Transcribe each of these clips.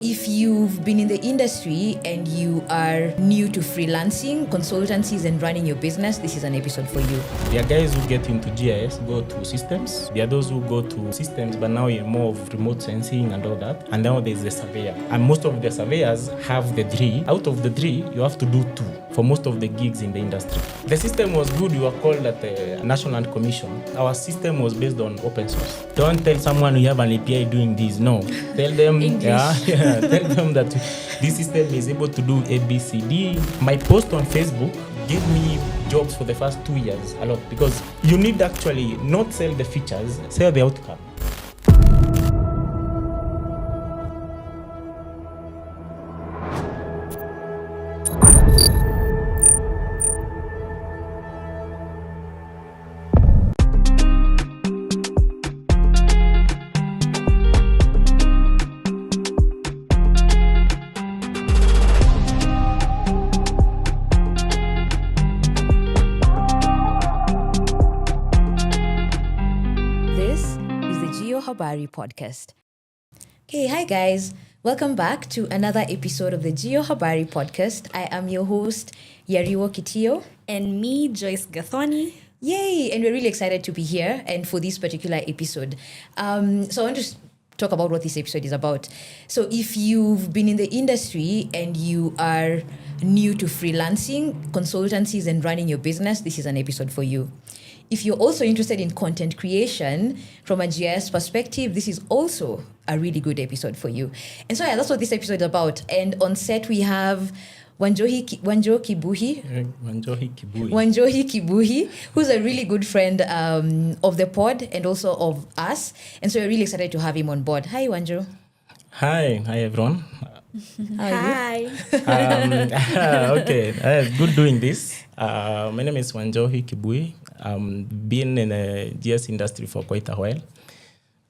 If you've been in the industry and you are new to freelancing, consultancies, and running your business, this is an episode for you. There are guys who get into GIS, go to systems. There are those who go to systems, but now you're more of remote sensing and all that. And now there's the surveyor. And most of the surveyors have the 3. Out of the 3, you have to do 2 for most of the gigs in the industry. The system was good. We were called at the National Commission. Our system was based on open source. Don't tell someone you have an API doing this. No. Tell them, tell them that this system is able to do A, B, C, D. My post on Facebook gave me jobs for the first 2 years a lot, because you need actually not sell the features, sell the outcome. Geohabari podcast. Hey, hi guys. Welcome back to another episode of the Geohabari podcast. I am your host, Yariwo, Kitiyo. And me, Joyce, Gathoni. Yay! And we're really excited to be here and for this particular episode. So I want to talk about what this episode is about. So if you've been in the industry and you are new to freelancing, consultancies, and running your business, this is an episode for you. If you're also interested in content creation from a GIS perspective, this is also a really good episode for you. And so that's what this episode is about. And on set, we have Wanjohi Kibui, who's a really good friend of the pod and also of us. And so we're really excited to have him on board. Hi, Wanjo. Hi everyone. Hi. Okay, good doing this. My name is Wanjohi Kibui. Been in the GIS industry for quite a while.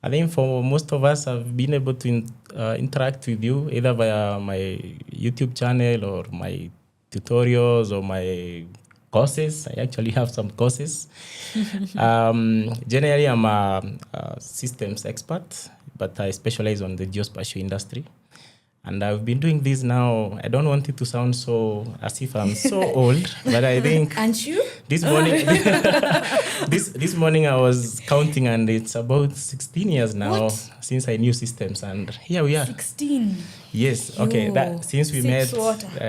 I think for most of us, I've been able to interact with you either via my YouTube channel or my tutorials or my courses. I actually have some courses. Generally, I'm a systems expert, but I specialize on the geospatial industry. And I've been doing this now. I don't want it to sound so as if I'm so old, but I think aren't you? This morning, this morning I was counting, and it's about 16 years now since I knew systems, and here we are. 16. Yes. Okay. That since we met,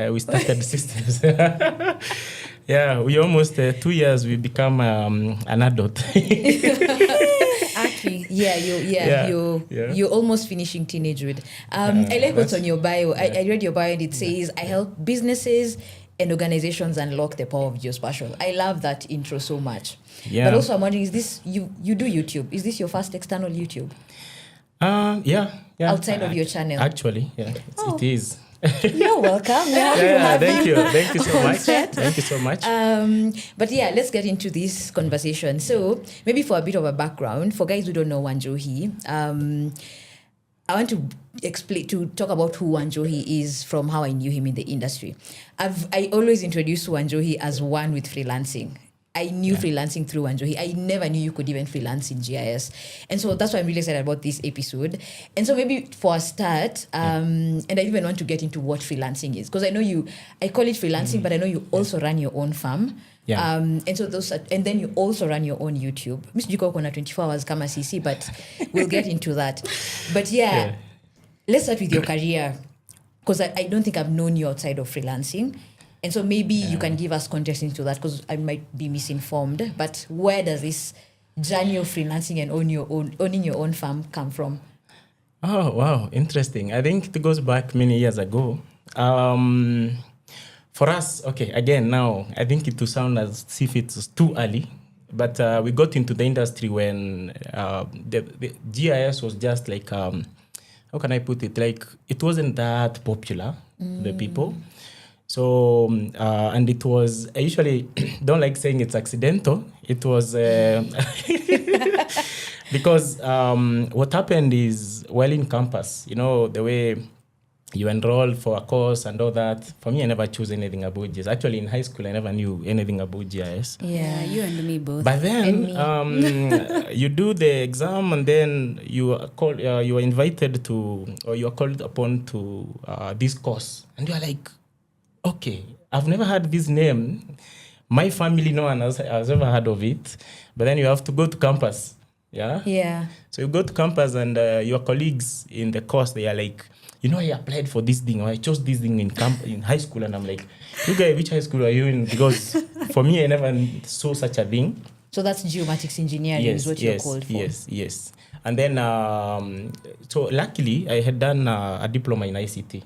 we started systems. Yeah, we almost 2 years. We become an adult. Actually, you're almost finishing teenagehood. I like what's on your bio. I read your bio and it says, I help businesses and organizations unlock the power of geospatial. I love that intro so much. Yeah. But also I'm wondering, is this, you do YouTube? Is this your first external YouTube? Yeah. Outside of your channel? Actually, yeah, it is. You're welcome. Thank you so much. Thank you so much. But yeah, let's get into this conversation. So maybe for a bit of a background, for guys who don't know Wanjohi, I want to talk about who Wanjohi is from how I knew him in the industry. I always introduce Wanjohi as one with freelancing. I knew freelancing through Wanjohi. I never knew you could even freelance in GIS. And so that's why I'm really excited about this episode. And so maybe for a start, and I even want to get into what freelancing is. Because I know I call it freelancing, but I know you also run your own farm. Yeah. And so and then you also run your own YouTube. Mr. Jiko kona 24 hours kama CC, but we'll get into that. But let's start with your career. Because I don't think I've known you outside of freelancing. And so maybe you can give us context into that, because I might be misinformed. But where does this journey of freelancing and owning your own farm come from? Oh, wow. Interesting. I think it goes back many years ago. For us, again, now, I think it will sound as if it's too early. But we got into the industry when the GIS was just like, how can I put it? Like, it wasn't that popular, the people. So, and it was, I usually don't like saying it's accidental. It was, because what happened is, while in campus, the way you enroll for a course and all that. For me, I never chose anything about GIS. Actually, in high school, I never knew anything about GIS. Yeah, you and me both. But then you do the exam, and then you are called, you are invited to, or you are called upon to this course, and you are like, okay, I've never heard this name. My family, no one else has ever heard of it. But then you have to go to campus. Yeah. Yeah. So you go to campus, and your colleagues in the course, they are like, you know, I applied for this thing, or I chose this thing in high school, and I'm like, you guys, which high school are you in? Because for me, I never saw such a thing. So that's geomatics engineering is what you're called for. Yes. And then, so luckily, I had done a diploma in ICT.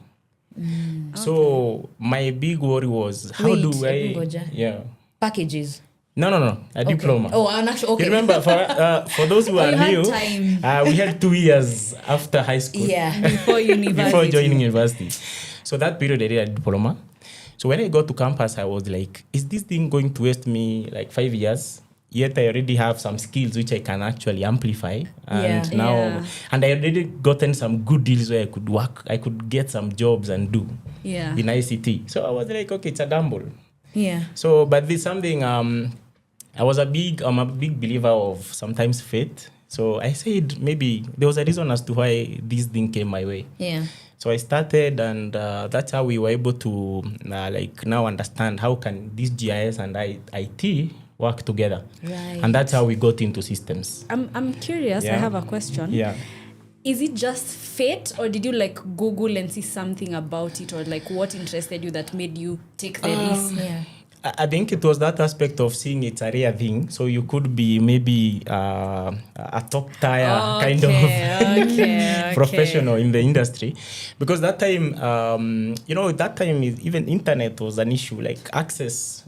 So my big worry was, how do I... Yeah. Packages. No, a diploma. Oh, an actual, okay. You remember, for those who are new, we had 2 years after high school. Yeah. Before university. Before joining university. So that period I did a diploma. So when I got to campus, I was like, is this thing going to waste me like 5 years? Yet I already have some skills which I can actually amplify. And and I already gotten some good deals where I could work. I could get some jobs and do in ICT. So I was like, okay, it's a gamble. Yeah. So, but there's something, I'm a big believer of sometimes fate. So I said maybe there was a reason as to why this thing came my way. Yeah. So I started, and that's how we were able to like now understand how can this GIS and IT work together. Right. And that's how we got into systems. I'm curious. I have a question. Yeah. Is it just fate, or did you like Google and see something about it, or like what interested you that made you take the risk? Yeah. I think it was that aspect of seeing it's a rare thing. So you could be maybe a top tier kind of professional in the industry. Because that time, that time even internet was an issue. Like access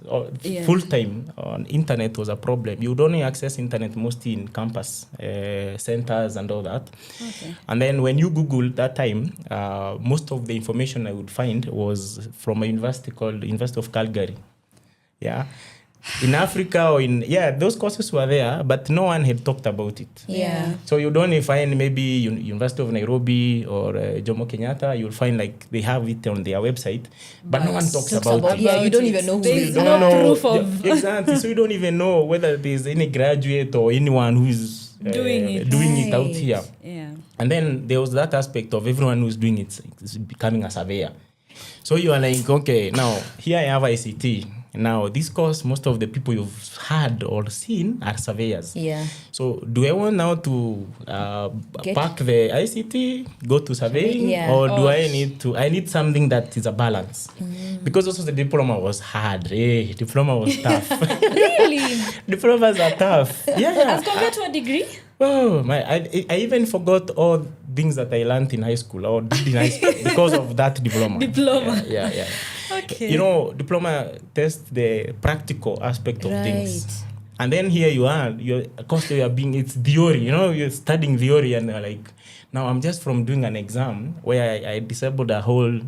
full time on internet was a problem. You would only access internet mostly in campus centers and all that. Okay. And then when you Google that time, most of the information I would find was from a university called University of Calgary. Yeah, in Africa or those courses were there, but no one had talked about it. Yeah. So you'd only find maybe University of Nairobi or Jomo Kenyatta. You'll find like they have it on their website, but no one talks about it. Yeah, you don't even know who there's is. no proof of exactly. So you don't even know whether there's any graduate or anyone who's doing it out here. Yeah. And then there was that aspect of everyone who's doing it is becoming a surveyor. So you are like, okay, now here I have ICT. Now, this course, most of the people you've heard or seen are surveyors. Yeah. So, do I want now to pack the ICT, go to surveying, or do I need something that is a balance? Because also the diploma was hard. Diploma was tough. Really? Diplomas are tough. Yeah. As compared to a degree? Oh, I even forgot all things that I learned in high school or did in high school because of that diploma. Yeah. Okay. You know, diploma tests the practical aspect of things. And then here you are, it's theory, you're studying theory, and you're like, now I'm just from doing an exam where I disabled a whole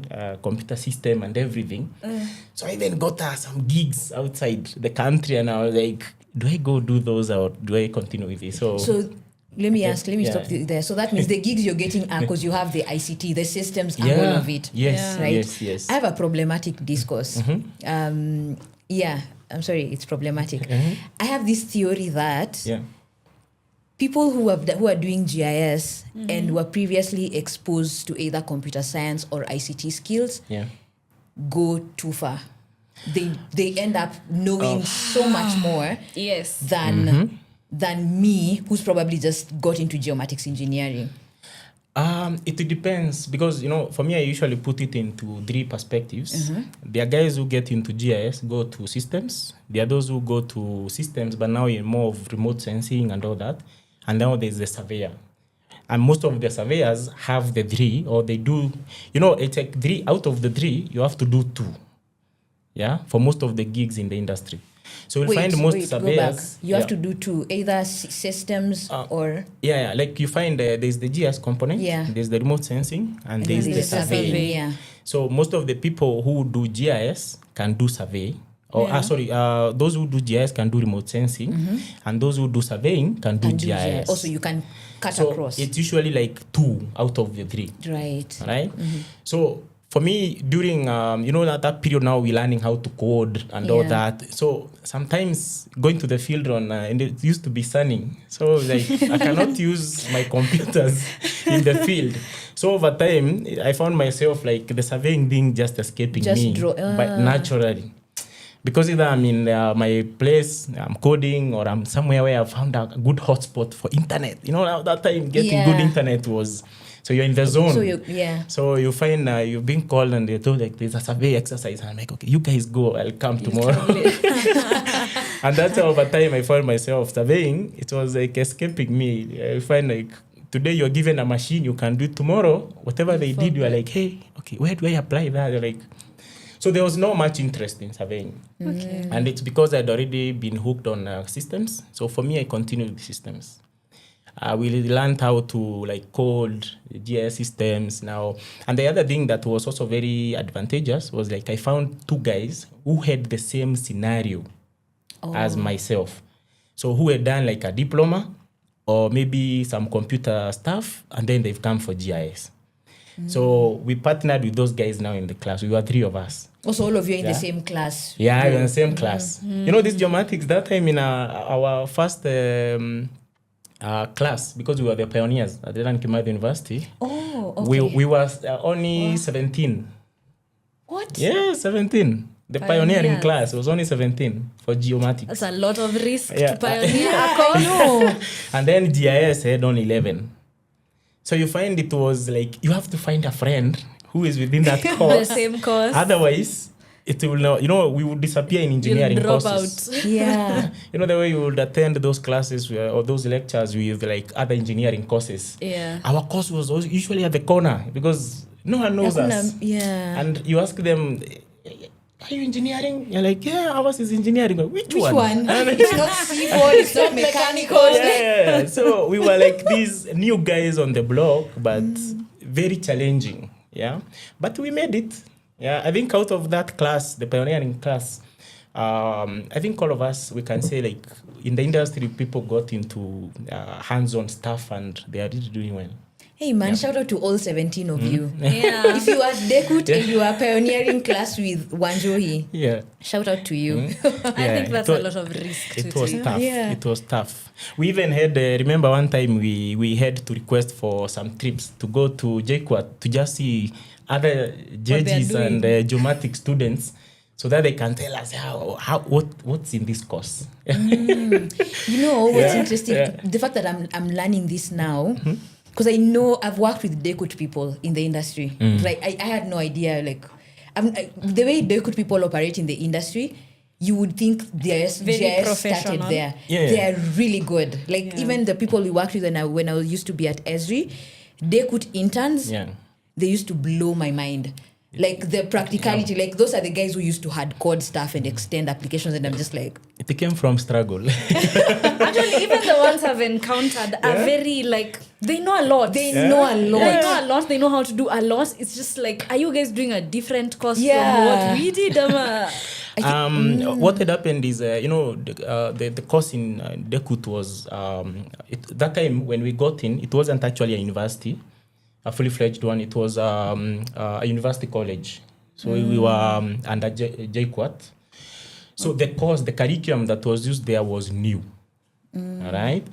computer system and everything. So I even got some gigs outside the country, and I was like, do I go do those or do I continue with this? So let me stop you there. So that means the gigs you're getting are because you have the ICT, the systems, and all of it. Yes. I have a problematic discourse. I'm sorry, it's problematic. I have this theory that people who are doing GIS and were previously exposed to either computer science or ICT skills go too far. They end up knowing so much more than me, who's probably just got into geomatics engineering. It depends, because for me I usually put it into three perspectives. There are guys who get into GIS, go to systems. There are those who go to systems, but now in more of remote sensing and all that. And now there's the surveyor. And most of the surveyors have the three, or they do, it's like 3 out of the 3, you have to do 2. Yeah, for most of the gigs in the industry. So you'll find most surveyors. You have to do 2, either systems or. Yeah, like you find there's the GIS component, there's the remote sensing, and there's the surveying. Yeah. So most of the people who do GIS can do survey, Those who do GIS can do remote sensing, and those who do surveying can do GIS. Also, you can cut so across. it's usually like 2 out of the 3. Right? So for me, during that period now, we're learning how to code and all that. So sometimes going to the field and it used to be sunny. So like I cannot use my computers in the field. So over time, I found myself like the surveying thing just escaping me, but naturally. Because either I'm in my place, I'm coding, or I'm somewhere where I found a good hotspot for internet. That time getting good internet was... So you're in the zone. So you find you're being called and they told like there's a survey exercise. And I'm like, okay, you guys go, I'll come tomorrow. And that's how over time I found myself surveying. It was like escaping me. I find like today you're given a machine, you can do it tomorrow. Whatever they did, you are like, hey, okay, where do I apply that? You're like, so there was no much interest in surveying. Okay. And it's because I'd already been hooked on systems. So for me, I continued with systems. We learned how to like code GIS systems now. And the other thing that was also very advantageous was like I found 2 guys who had the same scenario as myself. So who had done like a diploma or maybe some computer stuff, and then they've come for GIS. So we partnered with those guys now in the class. We were 3 of us. Also, all of you are in the same class. Yeah, we're in the same class. This geomatics, that time in our first class, because we were the pioneers at the Kimathi University. Oh, okay. We were only 17. What? Yeah, 17. The pioneering class was only 17 for geomatics. That's a lot of risk to pioneer. And then GIS had only 11. So you find it was like, you have to find a friend who is within that course. The same course. Otherwise, it will not, we would disappear in engineering You'll drop courses. out. Yeah. The way you would attend those classes or those lectures with like other engineering courses. Yeah. Our course was usually at the corner because no one knows us. Yeah. And you ask them, are you engineering? You're like, yeah, ours is engineering. Which one? It's not civil, it's not mechanical. Yeah. So we were like these new guys on the block, but very challenging. Yeah. But we made it. Yeah. I think out of that class, the pioneering class, I think all of us, we can say like in the industry, people got into hands-on stuff and they are really doing well. Hey man, shout out to all 17 of you. Yeah. If you are Dekut and you are pioneering class with Wanjohi, shout out to you. I think that's a lot of risk to take. It was tough. Yeah. It was tough. We even had, remember one time we had to request for some trips to go to JQuat to just see other judges and geomatic students so that they can tell us what's in this course. You know what's interesting? The fact that I'm learning this now, because I know I've worked with Dekut people in the industry. Like I had no idea. Like the way Dekut people operate in the industry, you would think GIS started there. They are really good. Like even the people we worked with when I used to be at Esri, Dekut interns, they used to blow my mind. Like the practicality, like those are the guys who used to hard code stuff and extend applications, and I'm just like, it came from struggle. Actually, even the ones I've encountered are very like, they know a lot. They know a lot. They know how to do a lot. It's just like, are you guys doing a different course from what we did? What had happened is, the course in Dekut was, that time when we got in, it wasn't actually a university, a fully fledged one. It was a university college. So we were under JQuat. So the course, the curriculum that was used there was new. All right.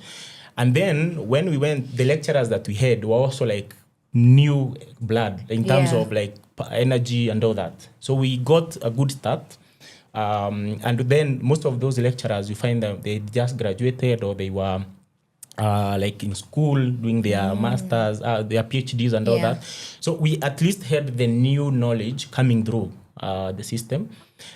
And then when we went, the lecturers that we had were also like new blood in terms of like energy and all that. So we got a good start. And then most of those lecturers, you find that they just graduated or they were like in school doing their masters, their PhDs and all that. So we at least had the new knowledge coming through the system.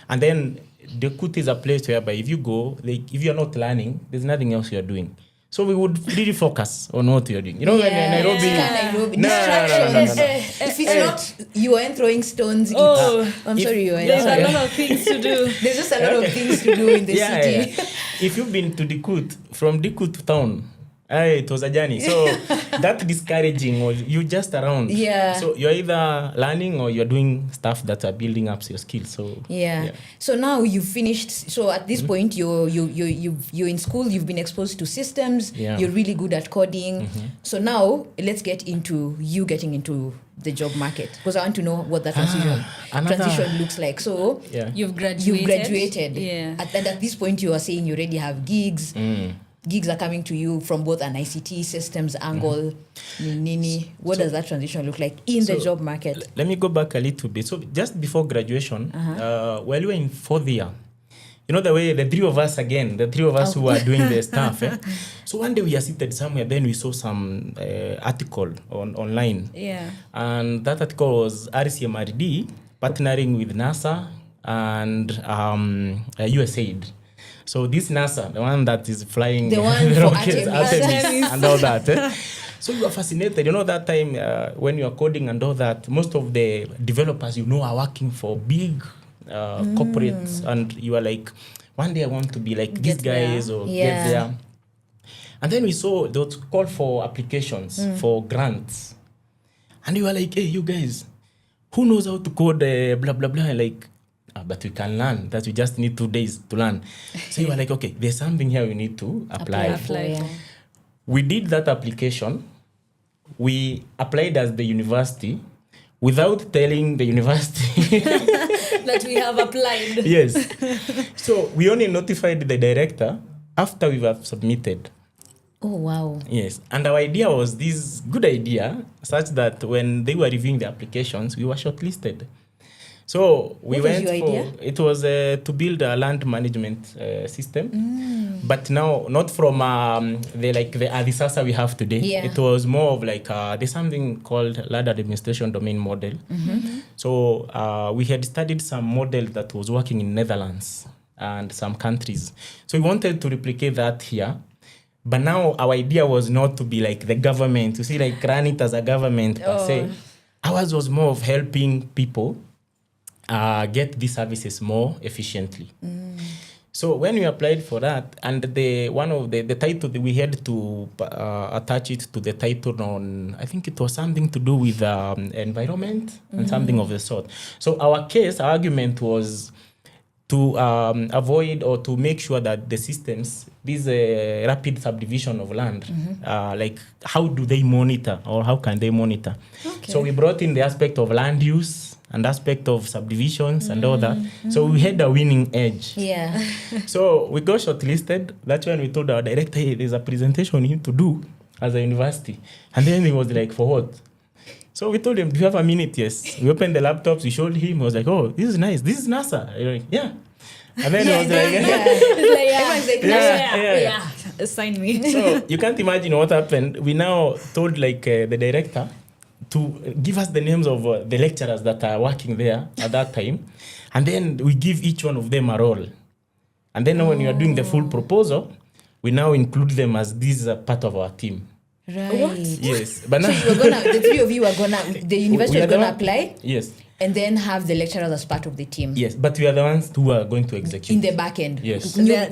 And then Dekut is a place whereby if you go, like, if you're not learning, there's nothing else you're doing. So we would really focus on what you're doing. You know, when in Nairobi... Distractions. If it's not, you aren't throwing stones. I'm sorry, you aren't. There's a lot of things to do. There's just a lot of things to do in the city. If you've been to Dekut, from Dekut to town, It was a journey. So that discouraging, or you just around. Yeah. So you're either learning or you're doing stuff that are building up your skills. So yeah. So now you've finished. So at this point, you're in school. You've been exposed to systems. Yeah. You're really good at coding. So now let's get into you getting into the job market, because I want to know what that transition looks like. So you've graduated. Yeah. And at this point, you are saying you already have gigs. Gigs are coming to you from both an ICT systems angle. Nini. What does that transition look like in the job market? Let me go back a little bit. So just before graduation, while we were in 4th year, you know the way the three of us who are doing the stuff. So one day we are seated somewhere, then we saw some article online. Yeah. And that article was RCMRD partnering with NASA and USAID. So this NASA, the one that is flying the one the for rockets, Artemis. and all that. So you are fascinated. You know, that time when you are coding and all that, most of the developers, are working for big corporates, and you are like, one day I want to be like these guys or get there. And then we saw those call for applications for grants. And you were like, hey, you guys, who knows how to code blah, blah, blah? Like, but we can learn. That we just need 2 days to learn. So you were like, okay, there's something here we need to apply for. We did that application. We applied as the university without telling the university that we have applied. Yes. So we only notified the director after we have submitted. Oh, wow. Yes. And our idea was this good idea, such that when they were reviewing the applications, we were shortlisted. So we what was your idea? It was to build a land management system, but now not from the Adisasa we have today. Yeah. It was more of like there's something called land administration domain model. So we had studied some model that was working in Netherlands and some countries. So we wanted to replicate that here. But now our idea was not to be like the government, to see like run it as a government per se. Ours was more of helping people get these services more efficiently. So when we applied for that, and the title, we had to attach it to the title on, I think it was something to do with environment and something of the sort. So our argument was to avoid or to make sure that the systems, this rapid subdivision of land, like how do they monitor or how can they monitor? Okay. So we brought in the aspect of land use and aspect of subdivisions and all that. So we had a winning edge. Yeah. So we got shortlisted. That's when we told our director, hey, there's a presentation you need to do as a university. And then he was like, for what? So we told him, do you have a minute? Yes. We opened the laptops, we showed him. He was like, oh, this is nice. This is NASA. You're like, yeah. And then he was like, yeah. Sign me. So you can't imagine what happened. We now told like the director to give us the names of the lecturers that are working there at that time. And then we give each one of them a role. And then when you are doing the full proposal, we now include them as this part of our team. Right. What? Yes. But now So the three of you are the university is gonna apply? Yes. And then have the lecturers as part of the team. Yes, but we are the ones who are going to execute. In the back end. Yes. Yes.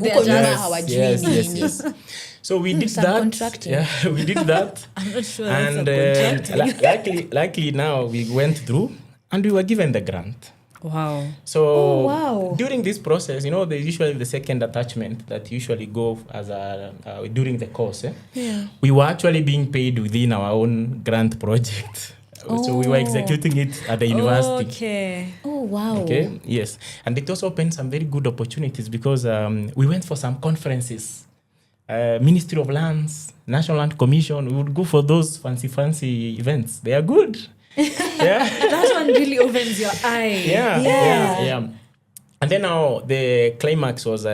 So we did that. Yeah, we did that. I'm not sure and that's a contract. luckily now we went through and we were given the grant. Wow. So during this process, there's usually the second attachment that usually go as during the course. Yeah. We were actually being paid within our own grant project. So we were executing it at the university. Okay. Oh, wow. Okay, yes. And it also opened some very good opportunities because we went for some conferences. Ministry of Lands, National Land Commission, we would go for those fancy events. They are good. Yeah. That one really opens your eye. Yeah. And then now the climax was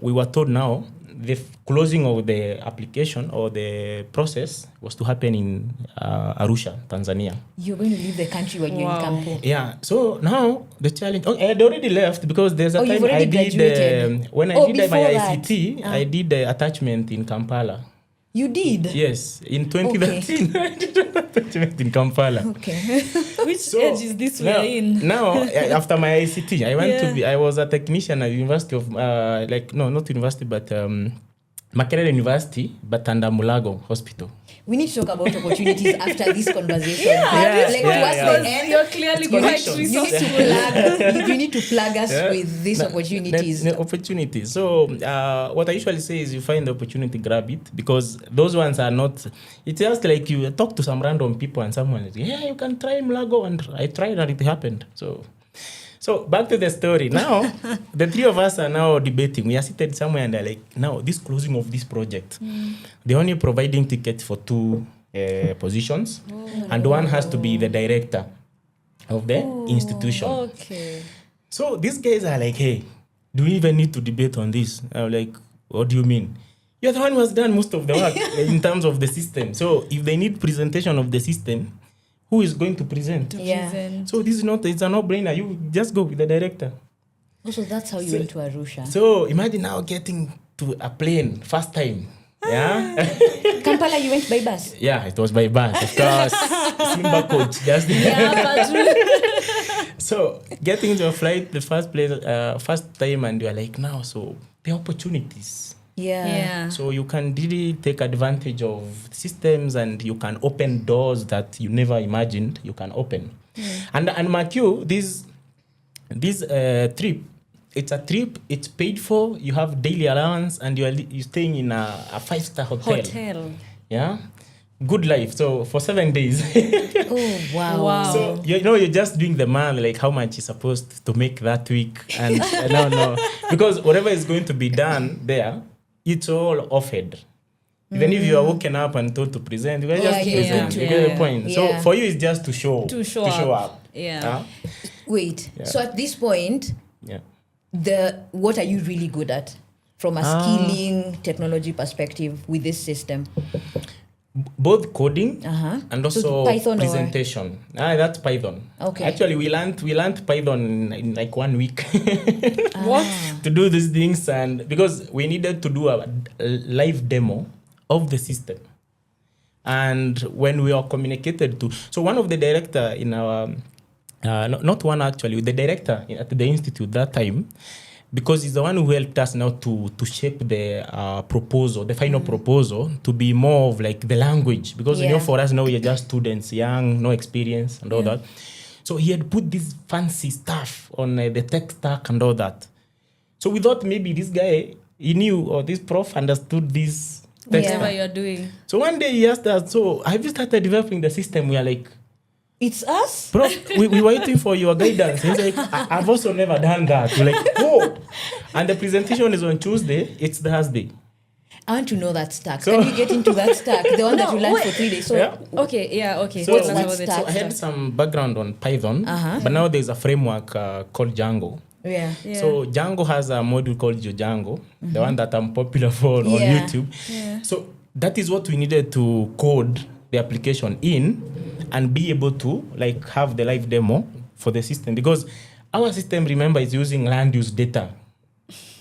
we were told now the closing of the application or the process was to happen in Arusha, Tanzania. You're going to leave the country when you're in Campo. Yeah. So now the challenge. I had already left because there's a time I did when I did my ICT, I did the attachment in Kampala. You did? Yes, in 2013 I did an attachment in Kampala. Okay. Which age is this we're in? Now, after my ICT, I went I was a technician at University of, not university, but Makerere University, but under Mulago Hospital. We need to talk about opportunities after this conversation. Yes, Like yeah, towards yeah. the end, You're clearly quite connections. resourceful. you need to plug us with these opportunities. Opportunities. So what I usually say is you find the opportunity, grab it, because those ones are not, it's just like you talk to some random people and someone is, yeah, you can try Mulago, and I tried and it happened. So back to the story. Now, the three of us are now debating. We are seated somewhere and they're like, now, this closing of this project, they're only providing tickets for 2 positions. And one has to be the director of the institution. Okay. So these guys are like, hey, do we even need to debate on this? I'm like, what do you mean? You're the one who has done most of the work in terms of the system. So if they need presentation of the system, who is going to present? So this is not, it's a no-brainer. You just go with the director. Also, that's how you went to Arusha. So imagine now getting to a plane first time. Yeah. Kampala, you went by bus? Yeah, it was by bus, of course. Simba coach, just So getting to a flight the first time, and you're like, now, so the opportunities. Yeah. So you can really take advantage of systems, and you can open doors that you never imagined you can open. And mark you, this trip, it's a trip, it's paid for, you have daily allowance, and you're staying in a 5-star hotel. Yeah. Good life. So for 7 days. Oh, wow. So, you're just doing the math, like how much you're supposed to make that week. And no. Because whatever is going to be done there, it's all offered. Even if you are woken up and told to present, you just present. You get the point. So for you, it's just to show up. Yeah. Wait. So at this point, Yeah. what are you really good at from a skilling technology perspective with this system? Both coding and also So Python presentation. That's Python. Okay. Actually, we learned Python in like 1 week. What? To do these things, and because we needed to do a live demo of the system. And when we are communicated to, so one of the director in our, not one actually, the director at the institute that time, because he's the one who helped us now to shape the proposal, the final proposal, to be more of like the language. Because, for us now, we are just students, young, no experience and all that. So he had put this fancy stuff on the tech stack and all that. So we thought maybe this guy, he knew, or this prof understood this tech stack. Whatever you're doing. So one day he asked us, so have you started developing the system? We are like, it's us? Prof, we were waiting for your guidance. He's like, I've also never done that. We're like, oh. And the presentation is on Tuesday. It's Thursday. I want to know that stack. Can you get into that stack? The one that you learned for 3 days. So, Okay. So, what's that stack? So I had some background on Python, but now there's a framework called Django. Yeah. So Django has a module called Django, the one that I'm popular for on YouTube. Yeah. So that is what we needed to code the application in and be able to like have the live demo for the system, because our system, remember, is using land use data,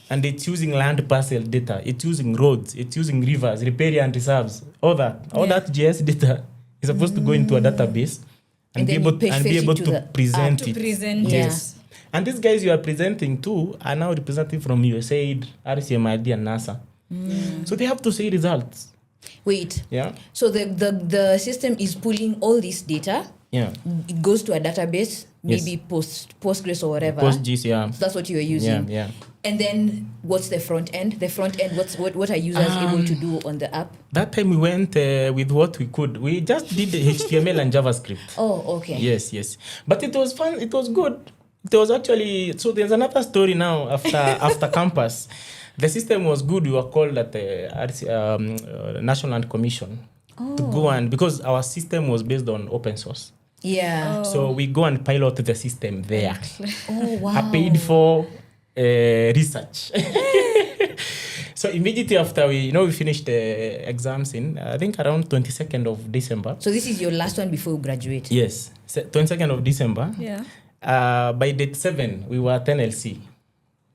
and it's using land parcel data, it's using roads, it's using rivers, riparian reserves, all that GIS data is supposed to go into a database and be able to present it. Yes. And these guys you are presenting to are now representing from USAID, RCMID, and NASA. So they have to see results. Wait. Yeah. So the system is pulling all this data. Yeah. It goes to a database, maybe Postgres or whatever. PostGIS, yeah. So that's what you're using. Yeah. And then what's the front end? The front end, what are users able to do on the app? That time we went with what we could. We just did the HTML and JavaScript. Oh, okay. Yes. But it was fun. It was good. It was actually, so there's another story now after campus. The system was good. We were called at the National Land Commission to go, and because our system was based on open source. Yeah. So we go and pilot the system there. Oh, wow. I paid for research. So immediately after we finished the exams in, I think around 22nd of December. So this is your last one before you graduate? Yes, 22nd of December. Yeah. By date 7, we were at NLC.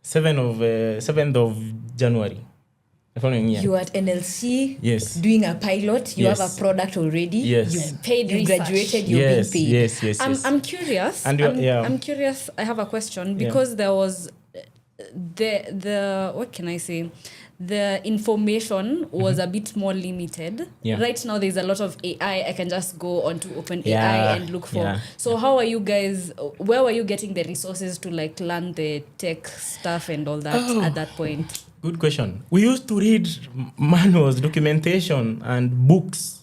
7th of January. The following year. You are at NLC. Yes. Doing a pilot. You have a product already. Yes. You Paid you research. graduated. You're being paid. Yes. I'm curious. And I'm curious. I have a question because there was the what can I say? the information was a bit more limited. Yeah. Right now, there's a lot of AI. I can just go onto OpenAI Yeah, and look for. yeah. So how are you guys? Where were you getting the resources to like learn the tech stuff and all that at that point? Good question. We used to read manuals, documentation, and books.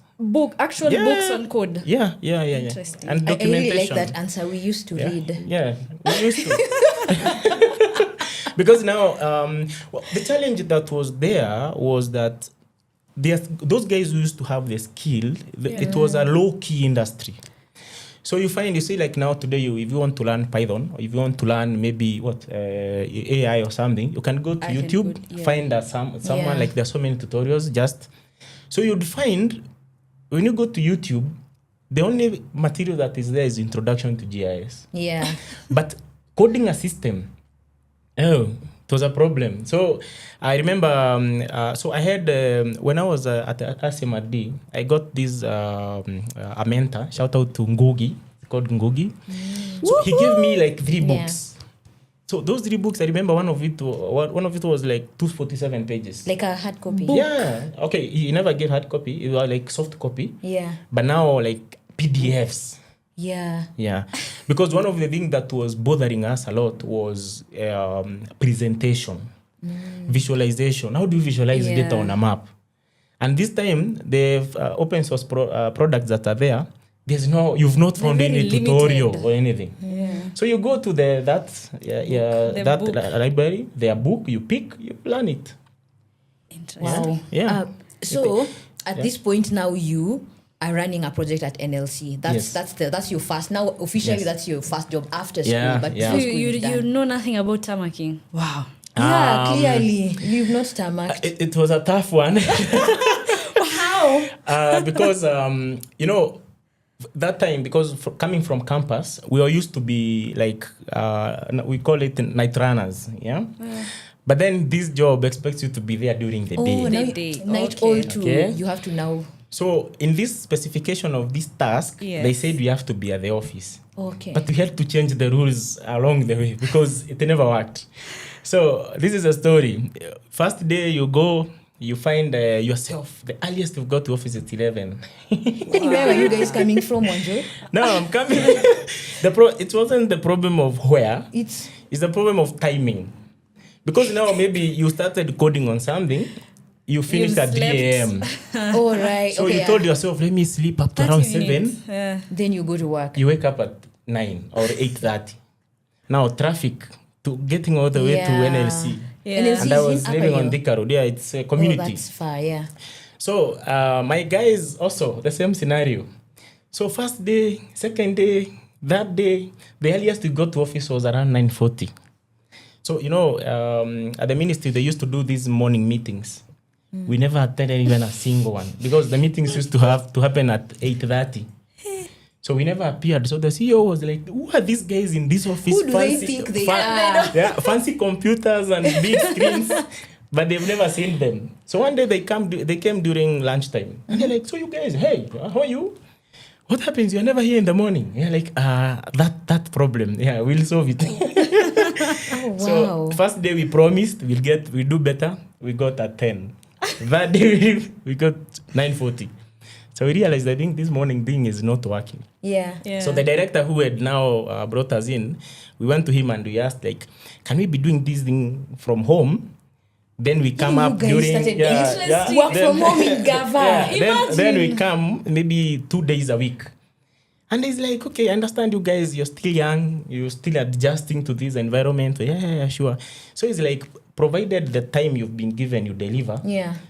Actual books on code. Yeah. Interesting. And I documentation. really like that answer. We used to read. Yeah, we used to. Because now, the challenge that was there was that those guys who used to have the skill, it was a low-key industry. So you see, like now today, if you want to learn Python, or if you want to learn maybe AI or something, you can go to YouTube, find someone, like there's so many tutorials. So you'd find, when you go to YouTube, the only material that is there is introduction to GIS. Yeah. But coding a system, it was a problem. So I remember, so I had, when I was at SMRD, I got this, a mentor, shout out to Ngugi, it's called Ngugi. So he gave me like 3 books. So those 3 books, I remember one of it was like 247 pages. Like a hard copy. Yeah. Okay, he never gave hard copy. It was like soft copy. Yeah. But now like PDFs. Yeah. Because one of the things that was bothering us a lot was presentation, visualization. How do you visualize data on a map? And this time, the open source products that are there, you've not found any tutorial or anything. Yeah. So you go to that library, their book, you pick, you learn it. Interesting. Wow. Yeah. So at this point now you are running a project at NLC. That's your first. Now officially that's your first job after school. But before school You know nothing about tamaking. Wow. Yeah, clearly you've not tarmacked. It was a tough one. How? Because that time, because coming from campus, we all used to be like we call it night runners. Yeah. But then this job expects you to be there during the day. Night all too. You have to now. So in this specification of this task, they said we have to be at the office. Okay. But we had to change the rules along the way because it never worked. So this is a story. First day you go, you find yourself. The earliest you've got to office at 11. Where are you guys coming from, Wanjohi? No, I'm coming. It wasn't the problem of where. It's the problem of timing. Because now maybe you started coding on something, you finished at 3 a.m. Oh, right. So you told yourself, let me sleep up to around 7. Then you go to work. You wake up at 9 or 8:30. Now traffic to getting all the way to NLC. NLC and I was living on Thika Road. Yeah, it's a community. Oh, that's far, yeah. So my guys also, the same scenario. So first day, second day, that day, the earliest we got to office was around 9:40. So, at the ministry, they used to do these morning meetings. We never attended even a single one because the meetings used to happen at 8:30. So we never appeared. So the CEO was like, who are these guys in this office? Who do they think they are? Yeah, fancy computers and big screens, but they've never seen them. So one day they came during lunchtime. And they're like, so you guys, hey, how are you? What happens? You're never here in the morning. Yeah, like, that problem. Yeah, we'll solve it. Oh, wow. So first day we promised we'll do better. We got at 10. That day we got 9:40. So we realized I think this morning thing is not working. Yeah. So the director who had now brought us in, we went to him and we asked like, can we be doing this thing from home? Then we come up during work from home in Gava. Then we come maybe 2 days a week. And he's like, okay, I understand you guys, you're still young, you're still adjusting to this environment. Yeah, sure. So it's like, provided the time you've been given, you deliver,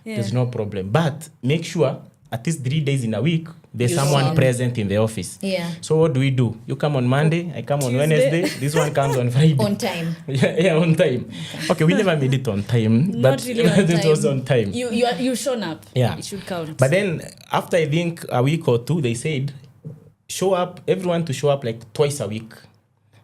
there's no problem. But make sure at least 3 days in a week, there's someone present in the office. Yeah. So what do? You come on Monday, I come on Wednesday, this one comes on Friday. On time. Yeah, on time. Okay, we never made it on time, but really on it was on time. You shown up. Yeah. It should count. But then after I think a week or two, they said, everyone to show up like twice a week.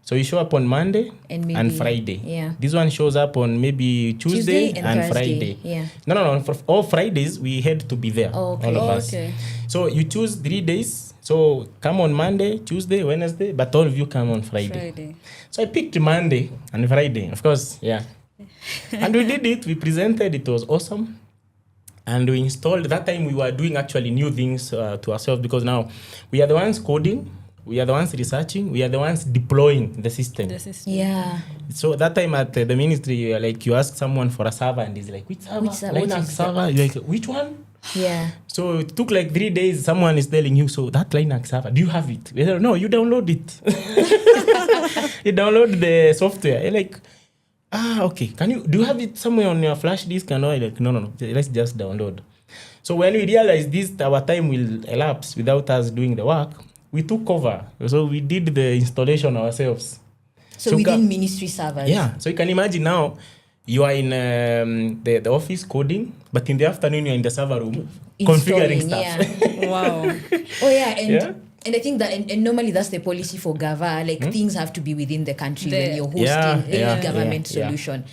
So you show up on Monday and Friday. Yeah. This one shows up on maybe Tuesday and Thursday. Friday. Yeah. No. For all Fridays, we had to be there. Okay. All of us. Okay. So you choose 3 days. So come on Monday, Tuesday, Wednesday, but all of you come on Friday. So I picked Monday and Friday. Of course, yeah. And we did it. We presented. It was awesome. And we installed. That time we were doing actually new things to ourselves, because now we are the ones coding. We are the ones researching. We are the ones deploying the system. Yeah. So that time at the ministry, like you ask someone for a server and he's like, which server? Linux server? You're like, which one? Yeah. So it took like 3 days. Someone is telling you, so that Linux server, do you have it? No, you download it. You download the software. You're like, okay. Do you have it somewhere on your flash disk? And all? Like, no. Let's just download. So when we realized this, our time will elapse without us doing the work, we took over. So we did the installation ourselves. So within ministry servers. Yeah. So you can imagine now, you are in the office coding, but in the afternoon you're in the server room configuring stuff. Yeah. Wow. Oh yeah, and I think that and normally that's the policy for Gava. Like things have to be within the country when you're hosting a government solution.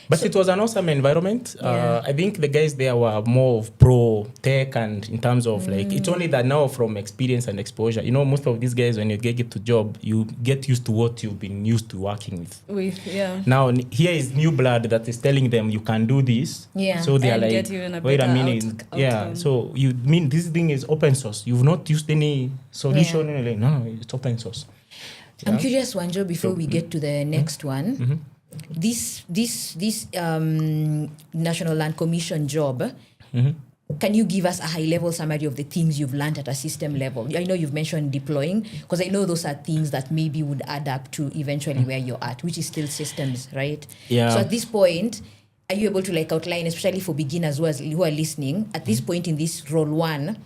But it was an awesome environment. I think the guys there were more of pro tech, and in terms of like, it's only that now from experience and exposure, most of these guys, when you get to job, you get used to what you've been used to working with. Now here is new blood that is telling them you can do this. Yeah. So they are And like, get even a wait a better minute. outcome. So you mean this thing is open source? You've not used any solution? Yeah. Like, no, it's open source. I'm curious, Wanjo, before we get to the next one. This National Land Commission job, can you give us a high-level summary of the things you've learned at a system level? I know you've mentioned deploying, because I know those are things that maybe would add up to eventually where you're at, which is still systems, right? Yeah. So at this point, are you able to like outline, especially for beginners who are listening, at this point in this role one,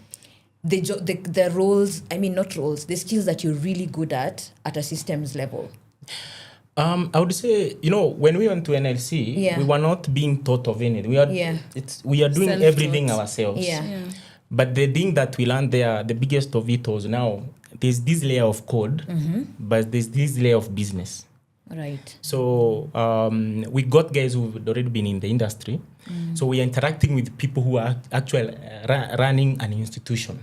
the roles, not roles, the skills that you're really good at a systems level? I would say, when we went to NLC, we were not being taught of anything. We are doing Self-taught. everything ourselves. Yeah. But the thing that we learned there, the biggest of it was now, there's this layer of code, but there's this layer of business. Right. So we got guys who've already been in the industry. So we are interacting with people who are actually running an institution.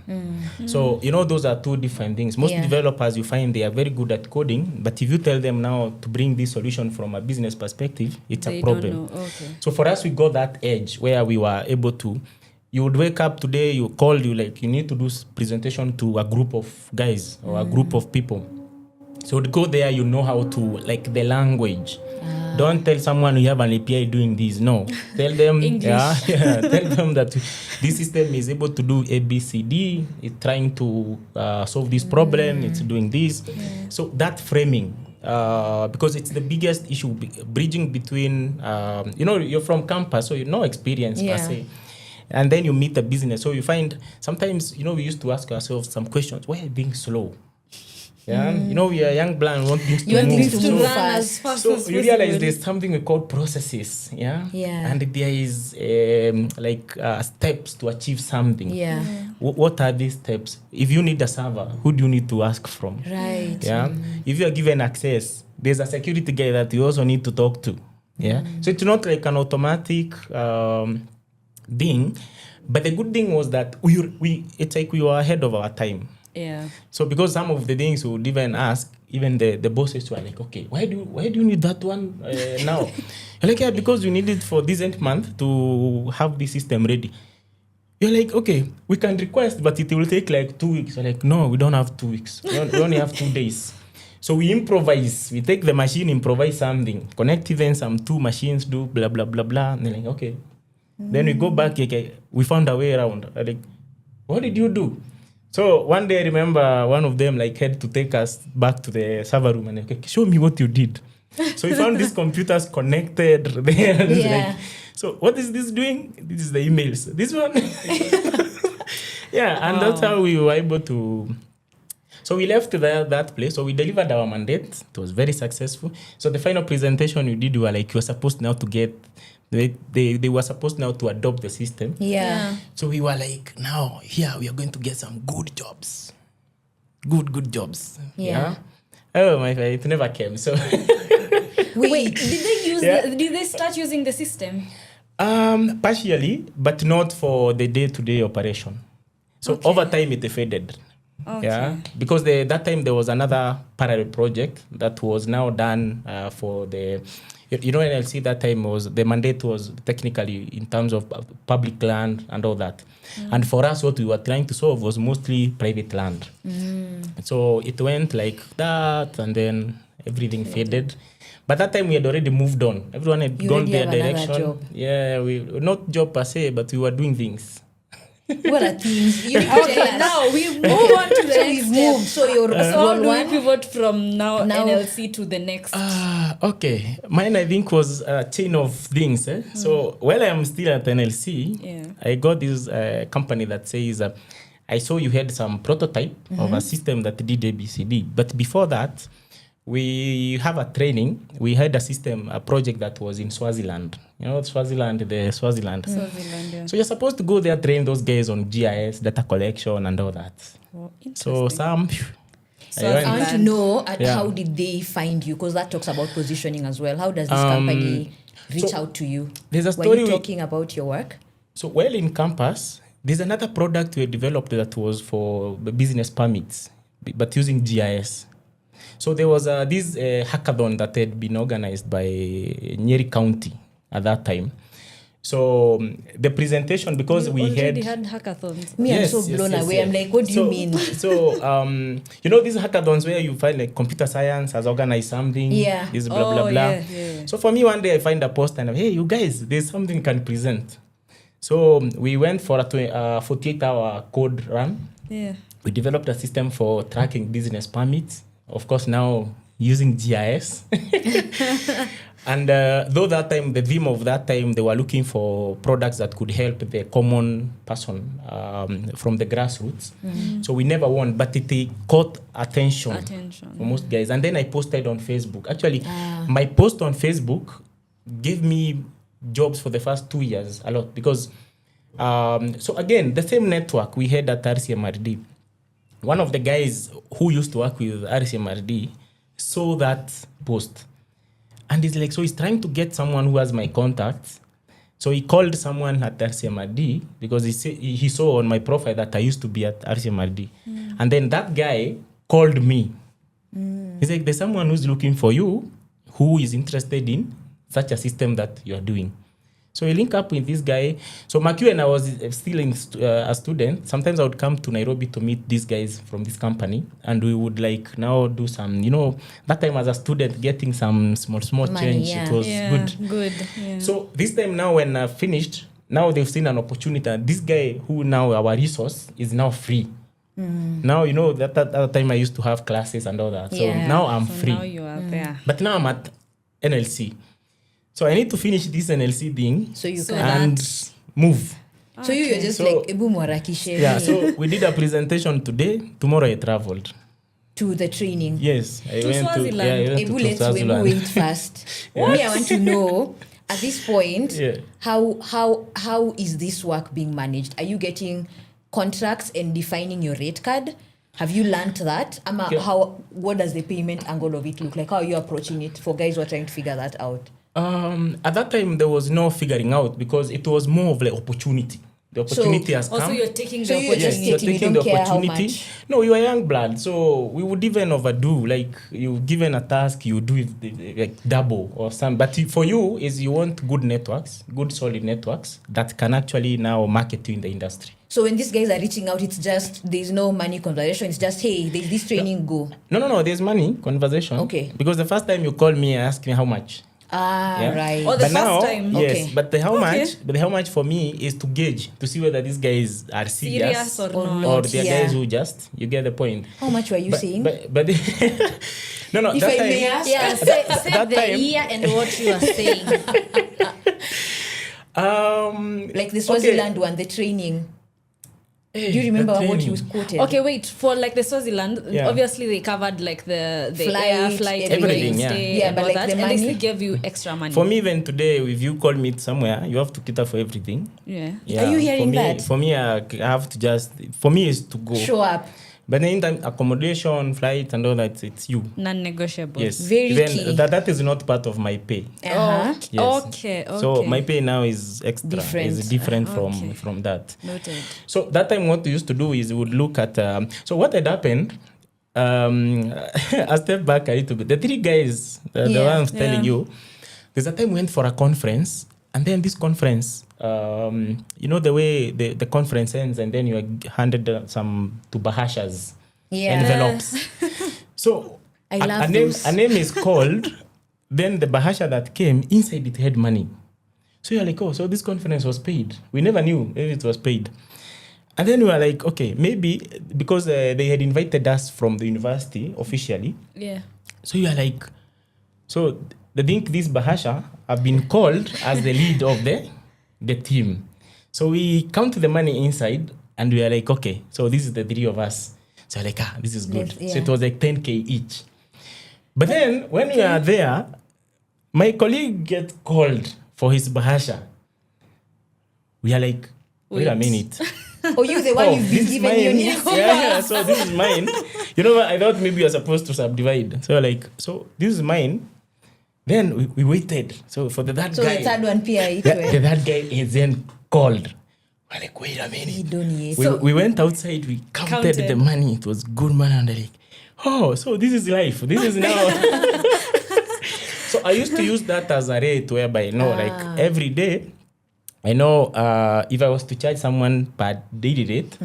So, those are two different things. Most developers, you find they are very good at coding, but if you tell them now to bring this solution from a business perspective, it's a problem. Don't know. Okay. So for us, we got that edge where we were able to, you would wake up today, you call you like, you need to do presentation to a group of guys or a group of people. So to go there, you know how to, like the language. Don't tell someone you have an API doing this. No. Tell them, tell them that this system is able to do A, B, C, D. It's trying to solve this problem. It's doing this. So that framing, because it's the biggest issue, bridging between, you're from campus, so you know experience per se. And then you meet the business. So you find sometimes, we used to ask ourselves some questions. Why are you being slow? Yeah, we are young, blind, want things to move. Run as fast So as you realize possible. there's something we call processes, and there is steps to achieve something. Yeah. What are these steps? If you need a server, who do you need to ask from? Right. Yeah. If you are given access, there's a security guy that you also need to talk to. Yeah. So it's not like an automatic thing, but the good thing was that it's like we were ahead of our time. Yeah. So because some of the things we would even ask, even the bosses were like, okay, why do you need that one now? You're like, because we need it for this end month to have the system ready. You're like, okay, we can request, but it will take like 2 weeks. You're like, no, we don't have 2 weeks. We only have 2 days. So we improvise. We take the machine, improvise something, connect even some 2 machines, do blah, blah, blah, blah. And they're like, okay. Then we go back, okay, we found a way around. I'm like, what did you do? So one day I remember one of them had to take us back to the server room and okay, show me what you did. So we found these computers connected there. And so what is this doing? This is the emails. This one. And that's how we were able to. So we left that place. So we delivered our mandate. It was very successful. So the final presentation you did, you were supposed now to get. They were supposed now to adopt the system. Yeah. So we were like, now here we are going to get some good jobs. Good jobs. Yeah. Oh my God, it never came. So Wait, Did they start using the system? partially, but not for the day-to-day operation. So over time it faded. Okay. Yeah, because that time there was another parallel project that was now done for the you know, NLC that time was, the mandate was technically in terms of public land and all that. And for us, what we were trying to solve was mostly private land. So it went like that, and then everything faded. But that time we had already moved on. Everyone had gone their direction. Job. Yeah, we not job per se, but we were doing things. What are things? You need to tell us. Now we move on to the So next we've step. moved. So your So role do we one. pivot from now Now- NLC to the next? Okay. Mine, I think, was a chain of things. So while I am still at NLC, Yeah. I got this company that says, I saw you had some prototype of a system that did ABCD. But before that, we have a training. We had a project that was in Swaziland. You know, Swaziland. Swaziland, yeah. So you're supposed to go there, train those guys on GIS, data collection, and all that. Oh, So interesting. some... Swaziland. I want to know Yeah. how did they find you? Because that talks about positioning as well. How does this company reach out to you? There's a Were story you we- talking about your work? So while in campus, there's another product we developed that was for the business permits, but using GIS. So there was this hackathon that had been organized by Nyeri County at that time. So the presentation, because You we already had... had hackathons. Me, Yes, I'm so yes, blown yes, away. yes. I'm like, what do you mean? So, you know, these hackathons where you find like computer science has organized something. Yeah. This blah, blah, Oh, blah. yeah. So for me, one day I find a post and I'm, hey, you guys, there's something you can present. So we went for a 48-hour code run. Yeah. We developed a system for tracking business permits. Of course, now using GIS. And though that time, the theme of that time, they were looking for products that could help the common person from the grassroots. So we never won, but it caught attention for most guys. And then I posted on Facebook. Actually, my post on Facebook gave me jobs for the first 2 years a lot, because so again, the same network we had at RCMRD. One of the guys who used to work with RCMRD saw that post. And he's like, so he's trying to get someone who has my contacts. So he called someone at RCMRD because he saw on my profile that I used to be at RCMRD. And then that guy called me. He's like, there's someone who's looking for you who is interested in such a system that you're doing. So we link up with this guy. So Makiu and I was still a student. Sometimes I would come to Nairobi to meet these guys from this company. And we would like now do some, you know, that time as a student, getting some small money, change. Yeah. It was good. Yeah. So this time now when I finished, now they've seen an opportunity. And this guy who now our resource is now free. Now, you know, that time I used to have classes and all that. So Yeah. now I'm So free. now you are there. But now I'm at NLC. So I need to finish this NLC thing So you So can. and move. So you're just So- like, Ebu Mwarakishe Yeah, so we did a presentation today. Tomorrow I traveled. to the training. Yes, I To went Swaziland. I went Ebu, to let's Swaziland. wait first. Me, I want to know at this point, Yeah. how is this work being managed? Are you getting contracts and defining your rate card? Have you learned that? Yeah. What does the payment angle of it look like? How are you approaching it for guys who are trying to figure that out? At that time, there was no figuring out because it was more of like opportunity. The opportunity has come. Also, you're taking So the you're just opportunity. You're taking, you taking don't the care how opportunity. much. No, you are young blood, so we would even overdo. Like you given a task, you do it like double or some. But for you, is you want good networks, good solid networks that can actually now market you in the industry. So when these guys are reaching out, it's just, there's no money conversation. It's just, hey, there's this training, go. No. There's money conversation. Okay. Because the first time you called me and asked me how much. Yeah. Right. Oh, the But first now, time. yes. Okay. But the how Okay. much? But the how much for me is to gauge to see whether these guys are serious, Serious or Or not. not. or they're Yeah. guys who just, you get the point. How much were you saying? But no. If that I time, may ask. Yeah, say that the time- year and what you are saying. Like the Swaziland one, the training. Do you remember what you quoted? Okay, wait. For like the Swaziland, Yeah. obviously they covered like the Flight, flight, everything, yeah. stay, Yeah, and but all like that, the and they money? still gave you extra money. For me, even today, if you call me somewhere, you have to cater for everything. yeah. Are you hearing for me, that? For me, I have to just. For me, is to go. Show up. But then, in time, accommodation, flight, and all that, it's you. Non-negotiable. Yes. Very Even key. that is not part of my pay. Uh-huh. Yes. Okay. So my pay now is extra. Different. Is different Okay. from that. Noted. So that time, what we used to do is we would look at. So what had happened? A step back a little bit. The three guys, the Yeah. ones telling Yeah. you, there's a time we went for a conference, and then this conference, the way the conference ends, and then you are handed some to bahashas, envelopes. So I love those. A name is called. Then the bahasha that came, inside it had money. So you're like, oh, so this conference was paid. We never knew if it was paid. And then we were like, okay, maybe because they had invited us from the university officially. Yeah. So you are like, so they think this bahasha have been called as the lead of the team. So we count the money inside, and we are like, okay, so this is the 3 of us. So like, this is good. Yeah. So it was like 10K each. But then when we are there, my colleague gets called for his bahasha. We are like, wait a minute. Oh, you the one you've been this is given mine. union. Yeah, so this is mine. You know what? I thought maybe you're supposed to subdivide. So like, so this is mine. Then we waited. So for that guy. So the third one, PI. That guy is then called. We're like, wait a minute. We went outside, we counted the money. It was good money. And like, oh, so this is life. This is now. So I used to use that as a rate whereby, like every day, I know if I was to charge someone per daily rate,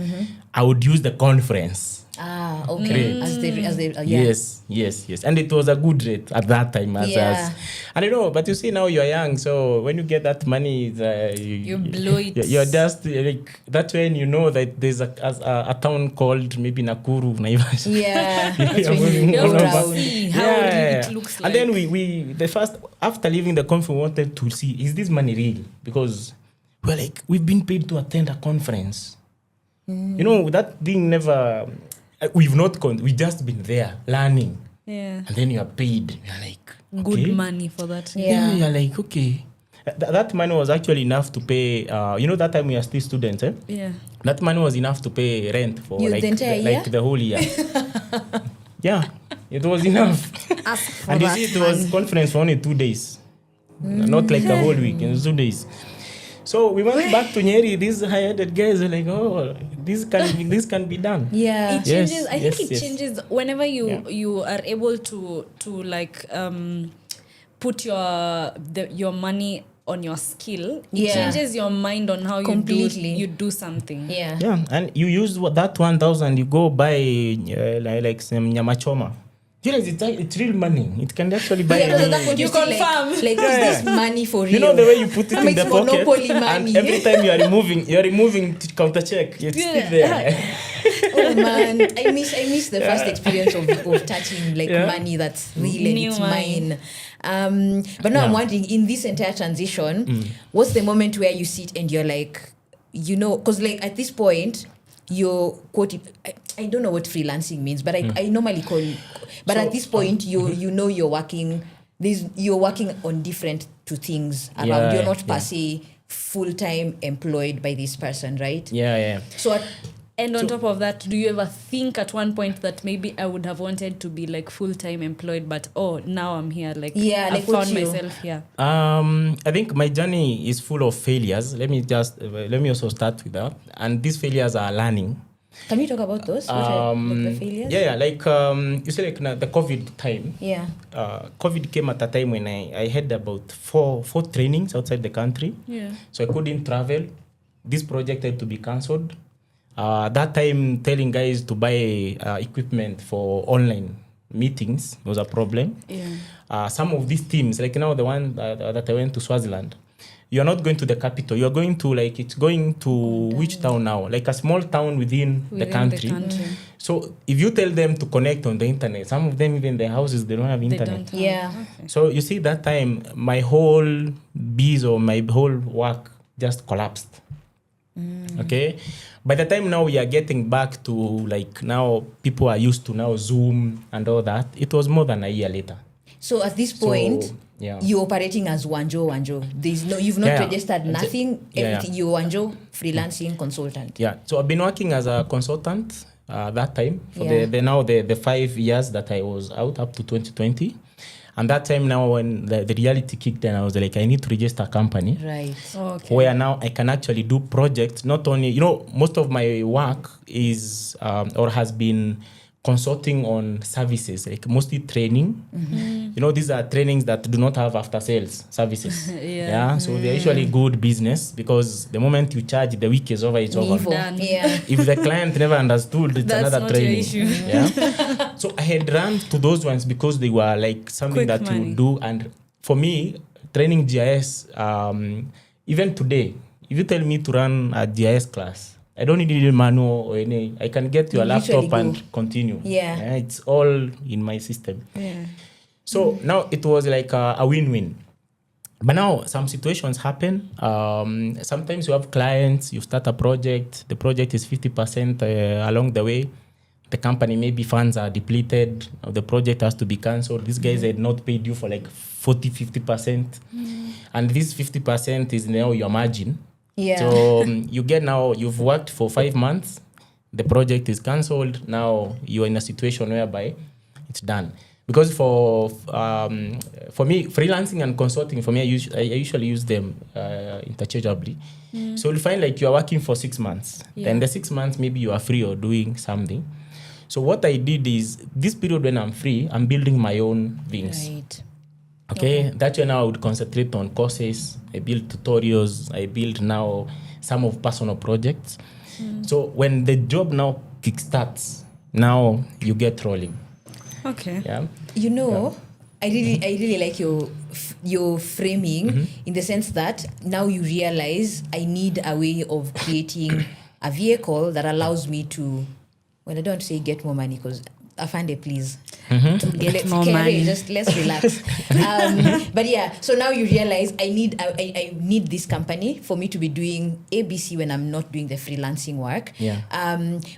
I would use the conference. Okay. Yes. And it was a good rate at that time. And but you see now you're young, so when you get that money, you blow it. You're just like, that's when you know that there's a town called maybe Nakuru, Naivasha. Yeah. That's when you go around. See how it looks like. And then we after leaving the conference, we wanted to see, is this money real? Because we're like, we've been paid to attend a conference. That thing never... We've just been there learning. Yeah. And then you are paid. You're like, okay. Good money for that. Yeah, you're like, okay. That money was actually enough to pay, that time we are still students, eh? Yeah. That money was enough to pay rent for the whole year. Yeah, it was enough. And you see, it was conference for only 2 days. Not like the whole week, it was 2 days. So we went back to Nyeri. These high-headed guys were like, oh, this can be done. Yeah. It changes. I think it changes whenever you are able to like put your money on your skill. It changes your mind on how you do something. Yeah. Yeah, and you use that 1,000, you go buy like some nyamachoma. It's real money. It can actually buy. That's what you confirm. Like, is this money for real? You know the way you put it in the pocket, monopoly money. And every time you're removing to counter check. It's still there. Oh man, I miss the first experience of touching money that's real and it's mine. But now I'm wondering, in this entire transition, what's the moment where you sit and you're like, because like at this point, you're quote. I don't know what freelancing means, but I normally call it. But at this point, you're working. You're working on different two things around. You're not per se full-time employed by this person, right? Yeah. So. And on top of that, do you ever think at one point that maybe I would have wanted to be like full-time employed, but now I'm here, I found myself here? I think my journey is full of failures. Let me also start with that. And these failures are learning. Can we talk about those? What are the failures? Yeah, like you say, like the COVID time. Yeah. COVID came at a time when I had about four trainings outside the country. Yeah. So I couldn't travel. This project had to be cancelled. That time, telling guys to buy equipment for online meetings was a problem. Yeah. Some of these teams, like now the one that I went to Swaziland, you're not going to the capital. You're going to it's going to which town now? Like a small town within the country. So if you tell them to connect on the internet, some of them, even their houses, they don't have internet. Yeah. Okay. So you see that time, my whole biz or my whole work just collapsed. Okay. By the time now we are getting back to now people are used to now Zoom and all that, it was more than a year later. So at this point, you're operating as Wanjo. You've not registered nothing. Everything you're Wanjo freelancing consultant. Yeah. So I've been working as a consultant that time for the 5 years that I was out up to 2020. And that time now when the reality kicked in, I was like, I need to register a company. Right. Okay. Where now I can actually do projects, not only, most of my work is or has been consulting on services, like mostly training. You know, these are trainings that do not have after sales services. So they're usually good business, because the moment you charge, the week is over, it's over. Done. If the client never understood, it's That's another not training. your issue. So I had run to those ones because they were like something Quick that money. you do. And for me, training GIS, even today, if you tell me to run a GIS class, I don't need a manual or any. I can get your You literally laptop and continue. Yeah. It's all in my system. Yeah. So now it was like a win-win. But now some situations happen. Sometimes you have clients, you start a project, the project is 50% along the way. The company, maybe funds are depleted, or the project has to be cancelled. These guys had not paid you for like 40-50%. And this 50% is now your margin. So you get now, you've worked for 5 months, the project is cancelled. Now you're in a situation whereby it's done. Because for me, freelancing and consulting, for me, I usually use them interchangeably. So you'll find like you're working for 6 months. Then the 6 months, maybe you are free or doing something. So what I did is, this period when I'm free, I'm building my own things. Right. Okay, that's when I would concentrate on courses. I build tutorials. I build now some of personal projects. So when the job now kickstarts, now you get rolling. Okay. Yeah. You know, I really like your framing in the sense that now you realize I need a way of creating a vehicle that allows me to, well, I don't say get more money, because Afande, please. To get more money. Just let's relax. But yeah, so now you realize I need this company for me to be doing ABC when I'm not doing the freelancing work. Yeah.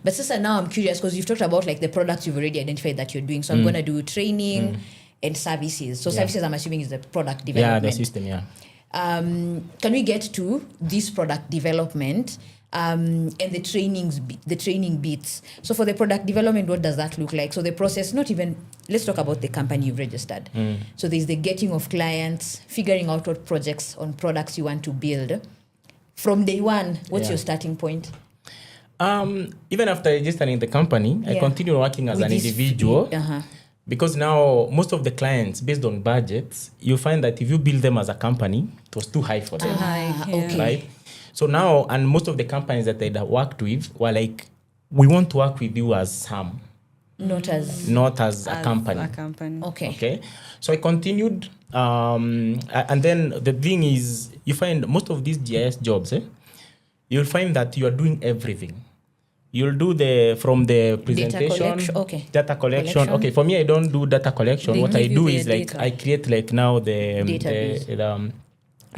But Sasa, now I'm curious, because you've talked about like the products you've already identified that you're doing. So I'm going to do training and services. So services, I'm assuming, is the product development. Yeah, the system, yeah. Can we get to this product development and the training bits? So for the product development, what does that look like? So the process, let's talk about the company you've registered. So there's the getting of clients, figuring out what projects on products you want to build. From day one, what's your starting point? Even after registering the company, I continue working as With an this individual. Because now most of the clients, based on budgets, you find that if you build them as a company, it was too high for them. Okay. Right? So now, and most of the companies that I worked with were like, we want to work with you as Sam, not as a company. Okay. So I continued, and then the thing is, you find most of these GIS jobs, you'll find that you are doing everything. You'll do from the presentation, data collection. Okay, for me, I don't do data collection. What I do is like, I create like now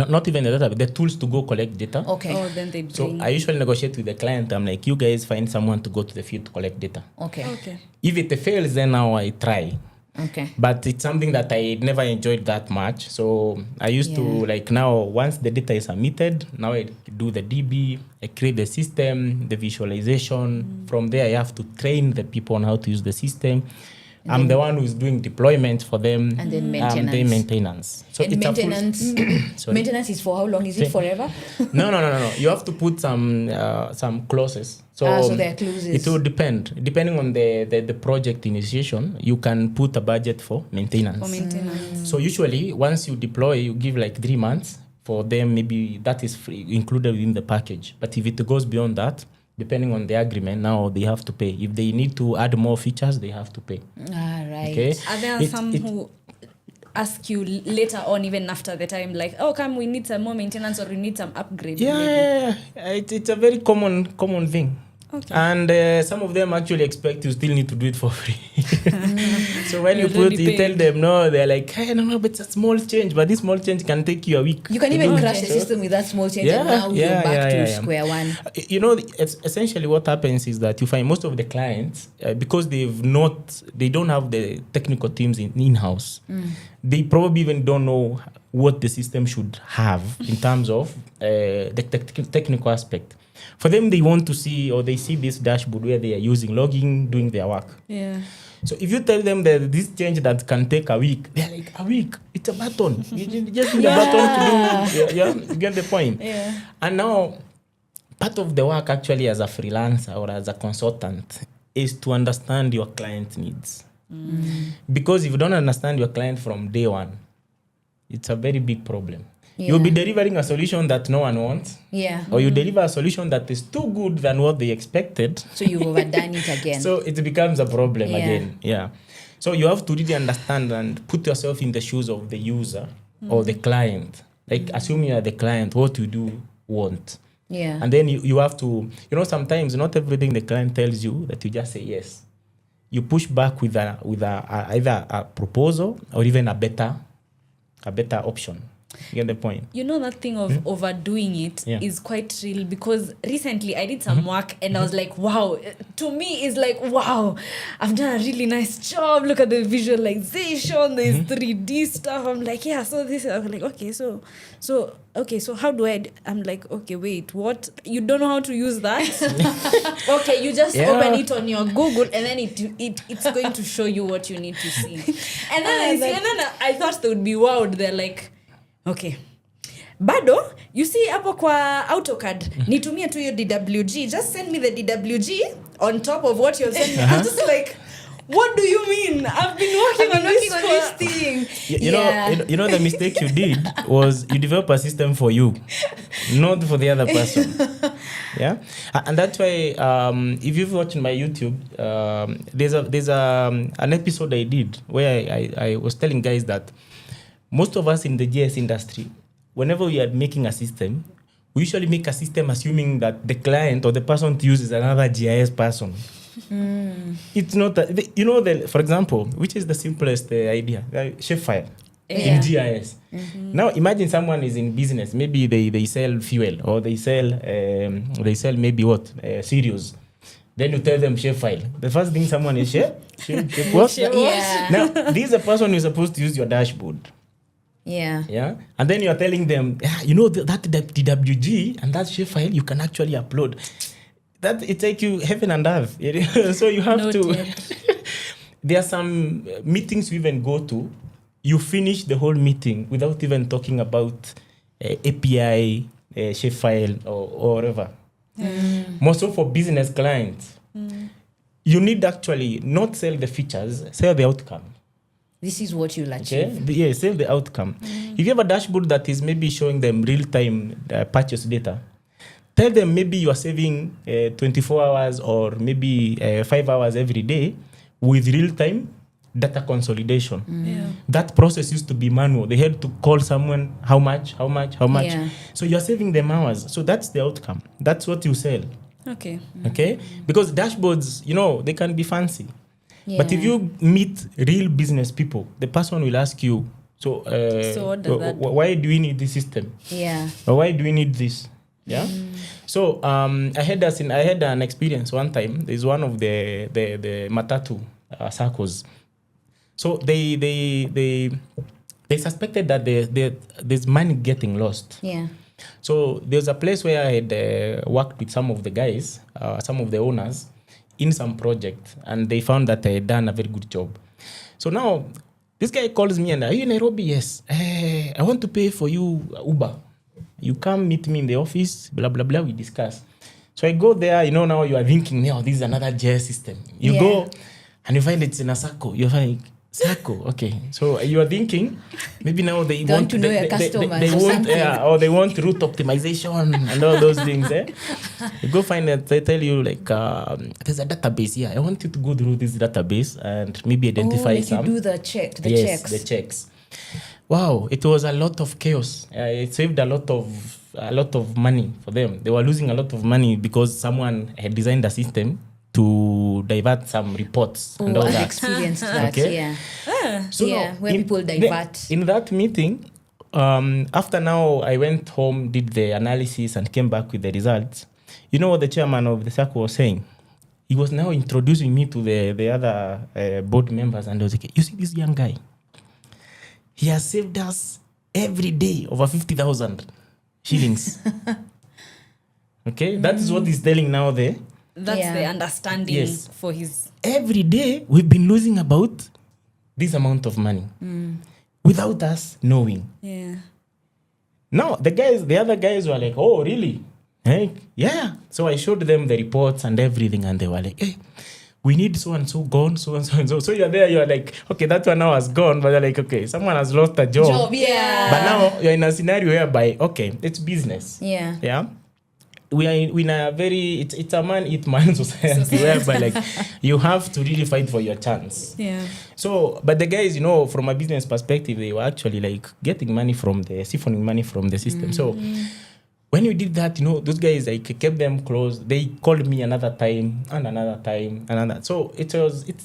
not even the data, but the tools to go collect data. Okay. Then they bring. So I usually negotiate with the client. I'm like, you guys find someone to go to the field to collect data. Okay. If it fails, then now I try. Okay. But it's something that I never enjoyed that much. So I used to, like, now once the data is submitted, now I do the DB, I create the system, the visualization. From there, I have to train the people on how to use the system. I'm the one who's doing deployment for them. And then maintenance. So and maintenance, maintenance is for how long? Is it forever? No. You have to put some clauses. So there are clauses. It will depend. Depending on the project initiation, you can put a budget for maintenance. So usually, once you deploy, you give like 3 months for them. Maybe that is free, included in the package. But if it goes beyond that, depending on the agreement, now they have to pay. If they need to add more features, they have to pay. Right. Okay. Are there some who ask you later on, even after the time, like, oh, we need some more maintenance, or we need some upgrade? Yeah. It's a very common thing. Okay. And some of them actually expect you still need to do it for free. So when you tell them no, they're like, hey, no, but it's a small change. But this small change can take you a week. You can even crash the system with that small change, and now you're back to square one. You know, it's essentially what happens is that you find most of the clients, because they don't have the technical teams in-house. They probably even don't know what the system should have in terms of the technical aspect. For them, they want to see, or they see this dashboard where they are using logging, doing their work. Yeah. So if you tell them that this change that can take a week, they're like, a week? It's a button. You just need a button to do. Yeah, you get the point. Yeah. And now, part of the work actually as a freelancer or as a consultant is to understand your client needs. Because if you don't understand your client from day one, it's a very big problem. You'll be delivering a solution that no one wants. Yeah. Or you deliver a solution that is too good than what they expected. So you've overdone it again. So it becomes a problem again. Yeah. So you have to really understand and put yourself in the shoes of the user or the client. Like assume you are the client, what you do want. Yeah. And then you have to, sometimes not everything the client tells you that you just say yes. You push back with either a proposal or even a better option. You get the point? That thing of overdoing it is quite real, because recently I did some work and I was like, wow, to me it's like, wow, I've done a really nice job. Look at the visualization, there's 3D stuff. I'm like, yeah, so this is, I'm like, okay, so how do I'm like, okay, wait, what? You don't know how to use that? Okay, you just open it on your Google and then it's going to show you what you need to see. And then I thought they would be wowed. They're like, okay, bado you see hapo kwa AutoCAD nitumie tu hiyo DWG, just send me the DWG on top of what you're sending. I'm just like, what do you mean? I've been working on this thing. You know the mistake you did was you develop a system for you, not for the other person. Yeah, and that's why if you've watched my YouTube, there's an episode I did where I was telling guys that most of us in the GIS industry, whenever we are making a system, we usually make a system assuming that the client or the person to use is another GIS person. It's not that, for example, which is the simplest idea, shapefile in GIS. Now imagine someone is in business, maybe they sell fuel or they sell maybe cereals. Then you tell them shapefile. The first thing someone is shape what? Yeah. Now this is a person who's supposed to use your dashboard. Yeah. And then you are telling them, that DWG and that shapefile you can actually upload. That it take you heaven and earth. So you have to. There are some meetings you even go to. You finish the whole meeting without even talking about API, shapefile, or whatever. More so for business clients. You need actually not sell the features, sell the outcome. This is what you'll achieve. Okay? Yeah, sell the outcome. If you have a dashboard that is maybe showing them real-time purchase data, tell them maybe you are saving 24 hours or maybe 5 hours every day with real-time data consolidation. That process used to be manual. They had to call someone, how much. Yeah. So you're saving them hours. So that's the outcome. That's what you sell. Okay. Okay? Because dashboards, they can be fancy. Yeah. But if you meet real business people, the person will ask you, so what does that do? Why do we need this system? Yeah. Or why do we need this? Yeah. So I had an experience one time. There's one of the matatu circles. So they suspected that there's money getting lost. Yeah. So there's a place where I had worked with some of the guys, some of the owners, in some project, and they found that I had done a very good job. So now this guy calls me and, are you in Nairobi? Yes. I want to pay for you Uber. You come meet me in the office, blah, blah, blah, we discuss. So I go there, now you are thinking, this is another GIS system. You go and you find it's in a circle. You find circle, okay. So you are thinking, maybe now they want to know your customers or they want route optimization and all those things. You go find it, they tell you there's a database here. I want you to go through this database and maybe identify some. You do the checks. The checks. Wow, it was a lot of chaos. It saved a lot of money for them. They were losing a lot of money because someone had designed a system to divert some reports and all that. Experienced that, okay? Yeah. So where people divert. In that meeting, after now I went home, did the analysis and came back with the results. You know what the chairman of the circle was saying? He was now introducing me to the other board members, and he was like, you see this young guy? He has saved us every day over 50,000 shillings. Okay, that is what he's telling now there. That's the understanding for his... Every day, we've been losing about this amount of money without us knowing. Yeah. Now, the other guys were like, oh, really? Hey, yeah. So I showed them the reports and everything, and they were like, hey, we need so and so gone, so and so and so. So you're there, you're like, okay, that one now has gone, but you're like, okay, someone has lost a job. Yeah. But now you're in a scenario whereby, okay, it's business. Yeah. Yeah. We are in a very, it's a man eat man society whereby like you have to really fight for your chance. Yeah. So, but the guys, you know, from a business perspective, they were actually like getting money from siphoning money from the system. So when you did that, you know, those guys, like kept them close. They called me another time and another time and another. So it's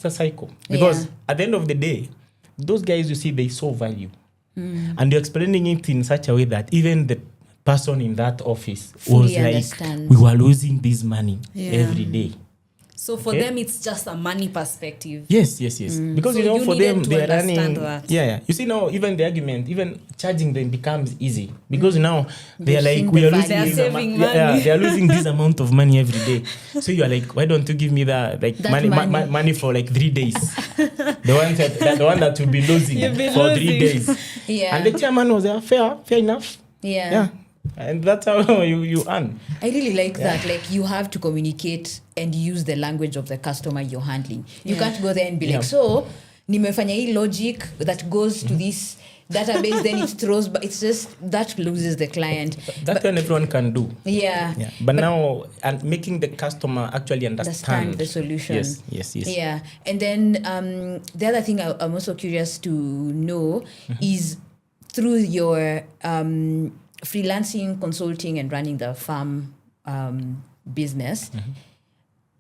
a cycle because at the end of the day, those guys, you see, they saw value and you're explaining it in such a way that even the person in that office fully was understands. like, we were losing this money every day. So for them, it's just a money perspective. Yes. Because, So you know, you for them, needed to they're running. understand that. Yeah. You see now, even the argument, even charging them becomes easy because now They they're like, think we the are value. losing They're this saving money. Yeah, they are losing this amount of money every day. So you are like, why don't you give me that money for like 3 days? the one that will be losing You'll be for 3 losing. days. Yeah. And the chairman was there, fair enough. Yeah. And that's how you earn. I really like that. Like you have to communicate and use the language of the customer you're handling. You can't go there and be like, so nimefanya hii logic that goes to this database, then it throws, but it's just that loses the client. That one everyone can do. Yeah. But now, and making the customer actually understand the solution. Yes. Yeah. And then the other thing I'm also curious to know is through your freelancing, consulting, and running the farm business.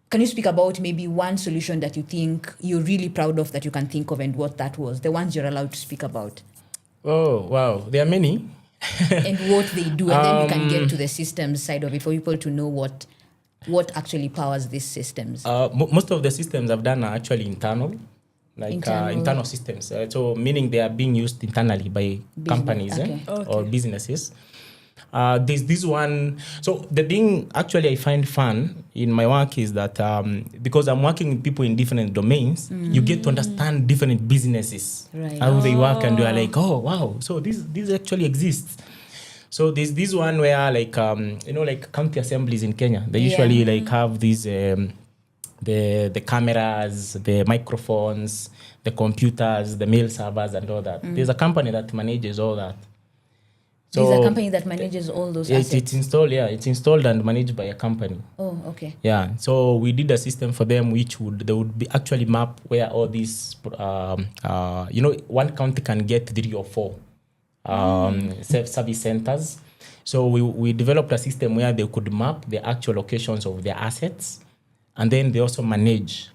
Can you speak about maybe one solution that you think you're really proud of that you can think of and what that was? The ones you're allowed to speak about. Oh, wow. There are many. And what they do. And then we can get to the systems side of it for people to know what actually powers these systems. Most of the systems I've done are actually internal. Internal systems. So meaning they are being used internally by companies or businesses. There's this one. So the thing actually I find fun in my work is that because I'm working with people in different domains, you get to understand different businesses, how they work, and you are like, oh wow, so this actually exists. So there's this one where like like county assemblies in Kenya, they usually like have these the cameras, the microphones, the computers, the mail servers, and all that. There's a company that manages all that. So there's a company that manages all those assets. It's installed, it's installed and managed by a company. Oh, okay. Yeah. So we did a system for them which they would be actually map where all these one county can get 3 or 4 service centers. So we developed a system where they could map the actual locations of their assets, and then they also manage.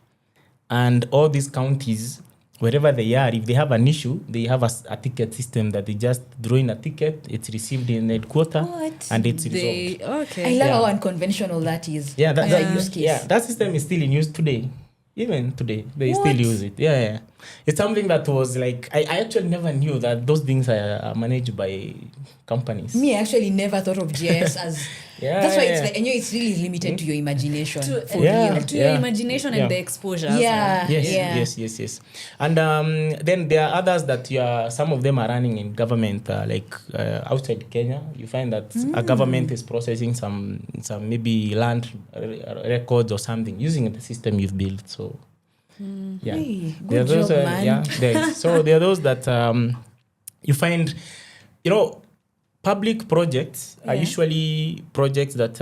And all these counties, wherever they are, if they have an issue, they have a ticket system that they just draw in a ticket, it's received in headquarters, and it's resolved. Okay. I love how unconventional that is. Yeah, that use case. Yeah, that system is still in use today. Even today, they still use it. Yeah. It's something that was like, I actually never knew that those things are managed by companies. Me, I actually never thought of GIS as... that's why it's like, I know it's really limited to your imagination. To your imagination and the exposure. Yes. And then there are others that some of them are running in government, outside Kenya. You find that a government is processing some maybe land records or something using the system you've built. So Hey, there are good those, job, man. so there are those that you find, public projects are usually projects that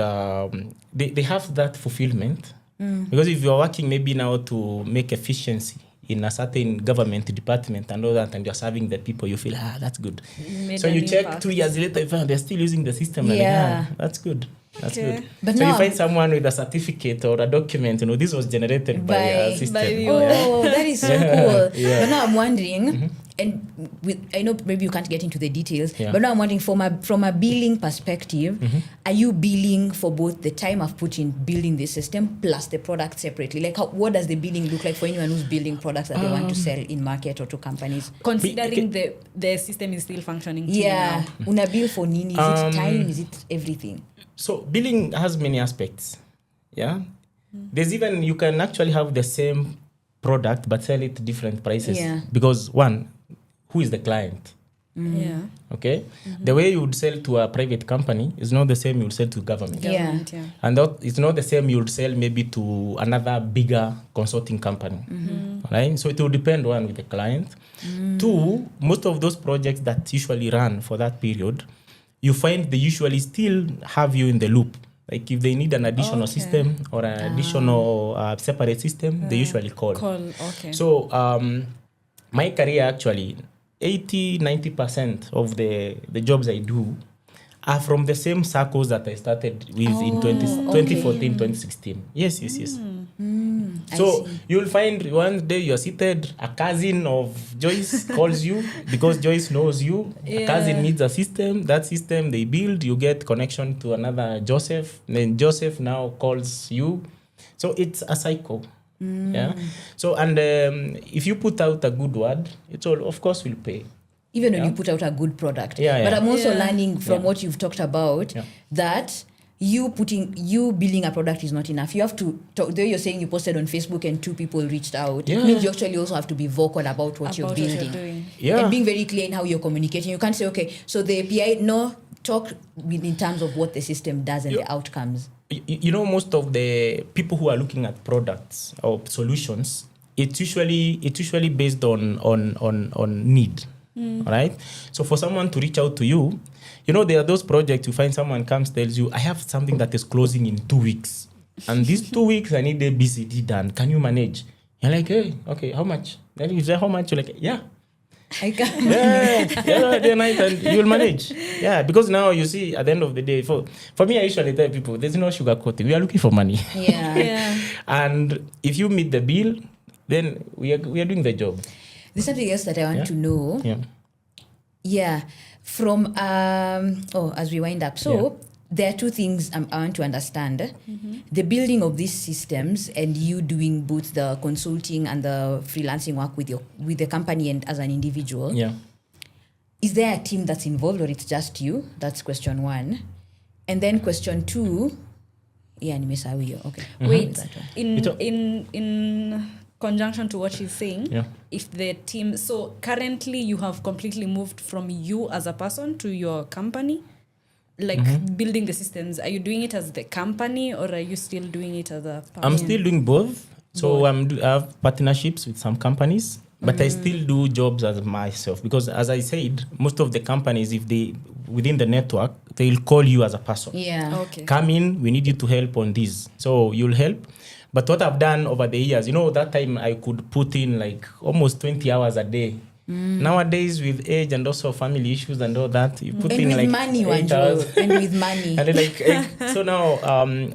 they have that fulfillment. Because if you're working maybe now to make efficiency in a certain government department and all that, and you're serving the people, you feel, that's good. So you check 2 years later, you find they're still using the system. That's good. That's good. But so now you find someone with a certificate or a document, this was generated by a system. That is so cool. Yeah. But now I'm wondering, and I know maybe you can't get into the details, but now I'm wondering from a billing perspective, are you billing for both the time I've put in building the system plus the product separately? Like what does the billing look like for anyone who's building products that they want to sell in market or to companies? Considering the system is still functioning. Una bill for nini? Is it time? Is it everything? So billing has many aspects. Yeah. There's even, you can actually have the same product but sell it different prices. Because one, who is the client? Yeah. Okay, the way you would sell to a private company is not the same you would sell to government. Government, yeah. And that it's not the same you would sell maybe to another bigger consulting company. Right? So it will depend one with the client. Two, most of those projects that usually run for that period, you find they usually still have you in the loop. Like if they need an additional system or an additional separate system, they usually call. Okay. So my career actually, 80-90% of the jobs I do are from the same circles that I started with in 2014, 2016. Yes. So you'll find one day you're seated, a cousin of Joyce calls you because Joyce knows you. A cousin needs a system. That system they build, you get connection to another Joseph. Then Joseph now calls you. So it's a cycle. Yeah. So and if you put out a good word, it's all of course will pay. Even when you put out a good product. Yeah. But I'm also learning from what you've talked about that you building a product is not enough. You have to talk. Though you're saying you posted on Facebook and 2 people reached out, it means you actually also have to be vocal about what you're building. And being very clear in how you're communicating. You can't say, okay, so the API, no, talk in terms of what the system does and the outcomes. You know, most of the people who are looking at products or solutions, it's usually based on need. Right? So for someone to reach out to you, you know, there are those projects you find someone comes, tells you, I have something that is closing in 2 weeks. And these 2 weeks, I need the BCD done. Can you manage? You're like, hey, okay, how much? Then you say, how much? You're like, yeah. I can. Then you'll manage. Yeah, because now you see, at the end of the day, for me, I usually tell people, there's no sugarcoating. We are looking for money. Yeah. And if you meet the bill, then we are doing the job. There's something else that I want to know. Yeah. From, as we wind up. So there are 2 things I want to understand. The building of these systems and you doing both the consulting and the freelancing work with the company and as an individual. Yeah. Is there a team that's involved or it's just you? That's question 1. And then question 2, okay. Wait, in conjunction to what she's saying, if the team, so currently you have completely moved from you as a person to your company, like building the systems. Are you doing it as the company or are you still doing it as a person? I'm still doing both. So I have partnerships with some companies, but I still do jobs as myself because, as I said, most of the companies, if they within the network, they'll call you as a person. Yeah. Okay. Come in, we need you to help on this. So you'll help. But what I've done over the years, you know, that time I could put in like almost 20 hours a day. Nowadays, with age and also family issues and all that, you put in like money, 8 hours. and with money. And then so now,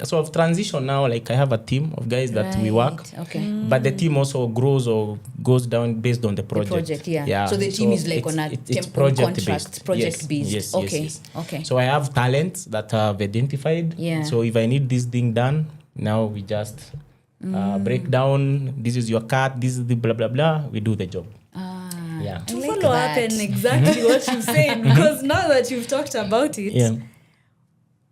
so I've transitioned now. Like I have a team of guys that we work. Okay. But the team also grows or goes down based on the project. So the team is like on a temporary contract, project based. Yes. Okay. So I have talents that I've identified. Yeah. So if I need this thing done, now we just break down. This is your cut. This is the blah blah blah. We do the job. Yeah. To follow up and exactly what you said, because now that you've talked about it,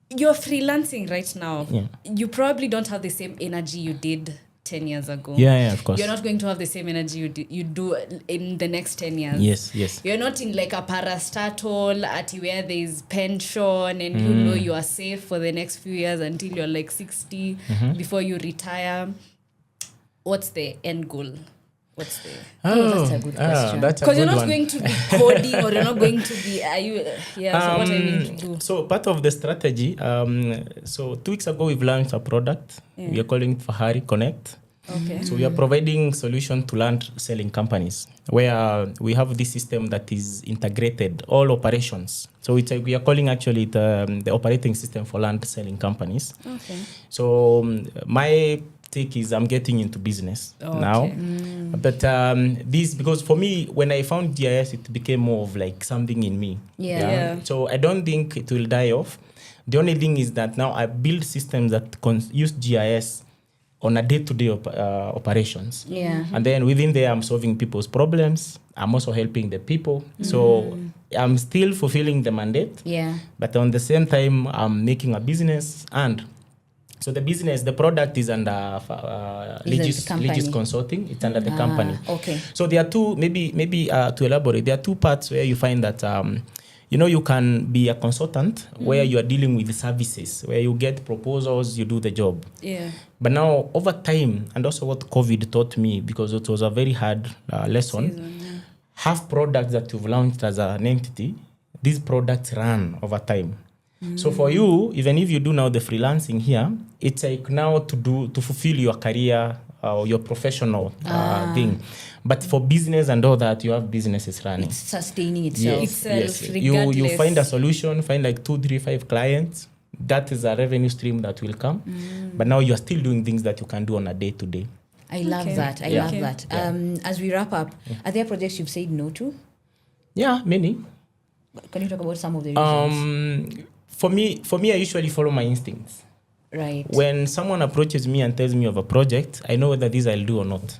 you're freelancing right now. You probably don't have the same energy you did 10 years ago. Yeah, of course. You're not going to have the same energy you do in the next 10 years. Yes. You're not in like a parastatal at where there's pension and you know you are safe for the next few years until you're like 60 before you retire. What's the end goal? That's a good question. Because you're not going to be coding or you're not going to be, so what are you going to do? So part of the strategy, so 2 weeks ago we've launched a product. We are calling it Fahari Connect. Okay. So we are providing solution to land selling companies where we have this system that is integrated, all operations. So we are calling actually the operating system for land selling companies. Okay. So my take is I'm getting into business now. But this, because for me, when I found GIS, it became more of like something in me. So I don't think it will die off. The only thing is that now I build systems that use GIS on a day-to-day operations. And then within there, I'm solving people's problems. I'm also helping the people. So I'm still fulfilling the mandate. But on the same time, I'm making a business and So the product is under LiGIS Consulting. It's under the company. Okay. So there are two, maybe to elaborate, there are two parts where you find that, you can be a consultant where you are dealing with the services, where you get proposals, you do the job. Yeah. But now, over time, and also what COVID taught me, because it was a very hard lesson, have products that you've launched as an entity, these products run over time. So for you, even if you do now the freelancing here, it's like now to fulfill your career or your professional thing. But for business and all that, you have businesses running. It's sustaining itself. Yes. You find a solution, find like 2, 3, 5 clients. That is a revenue stream that will come. But now you're still doing things that you can do on a day-to-day. I love that. I love that. As we wrap up, are there projects you've said no to? Yeah, many. Can you talk about some of the reasons? For me, I usually follow my instincts. Right. When someone approaches me and tells me of a project, I know whether this I'll do or not.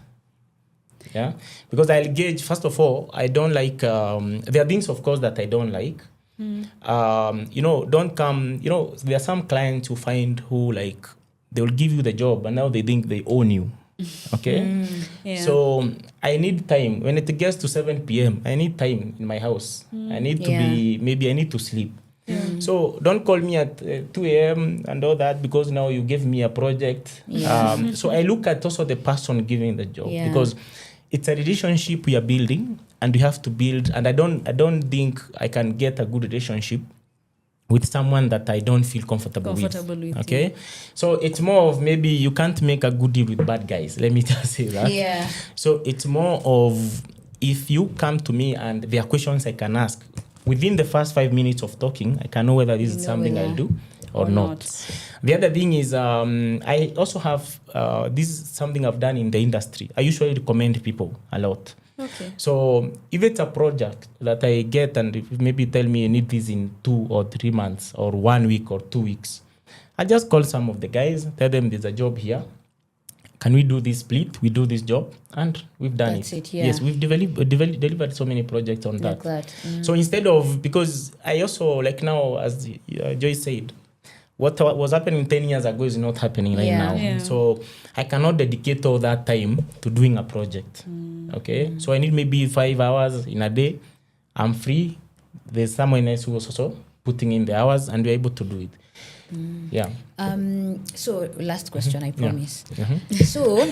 Yeah, because I'll gauge. First of all, I don't like. There are things, of course, that I don't like. Don't come. There are some clients who like they will give you the job, and now they think they own you. Okay. So I need time. When it gets to 7 p.m., I need time in my house. I need to I need to sleep. So don't call me at 2 a.m. and all that, because now you gave me a project. So I look at also the person giving the job, because it's a relationship we are building, and we have to build. And I don't think I can get a good relationship with someone that I don't feel comfortable with. Okay, so it's more of, maybe you can't make a good deal with bad guys. Let me just say that. Yeah. So it's more of, if you come to me and there are questions I can ask, within the first 5 minutes of talking, I can know whether this is something I'll do or not. The other thing is, I also have, this is something I've done in the industry. I usually recommend people a lot. Okay. So if it's a project that I get, and if maybe tell me you need this in 2 or 3 months, or 1 week or 2 weeks, I just call some of the guys, tell them there's a job here. Can we do this split? We do this job, and we've done it. Yes, we've delivered so many projects on that. So instead of, because I also, like now, as Joyce said, what was happening 10 years ago is not happening right now. Yeah. So I cannot dedicate all that time to doing a project. Okay, so I need maybe 5 hours in a day. I'm free. There's someone else who was also putting in the hours, and we're able to do it. Yeah. So last question, I promise. So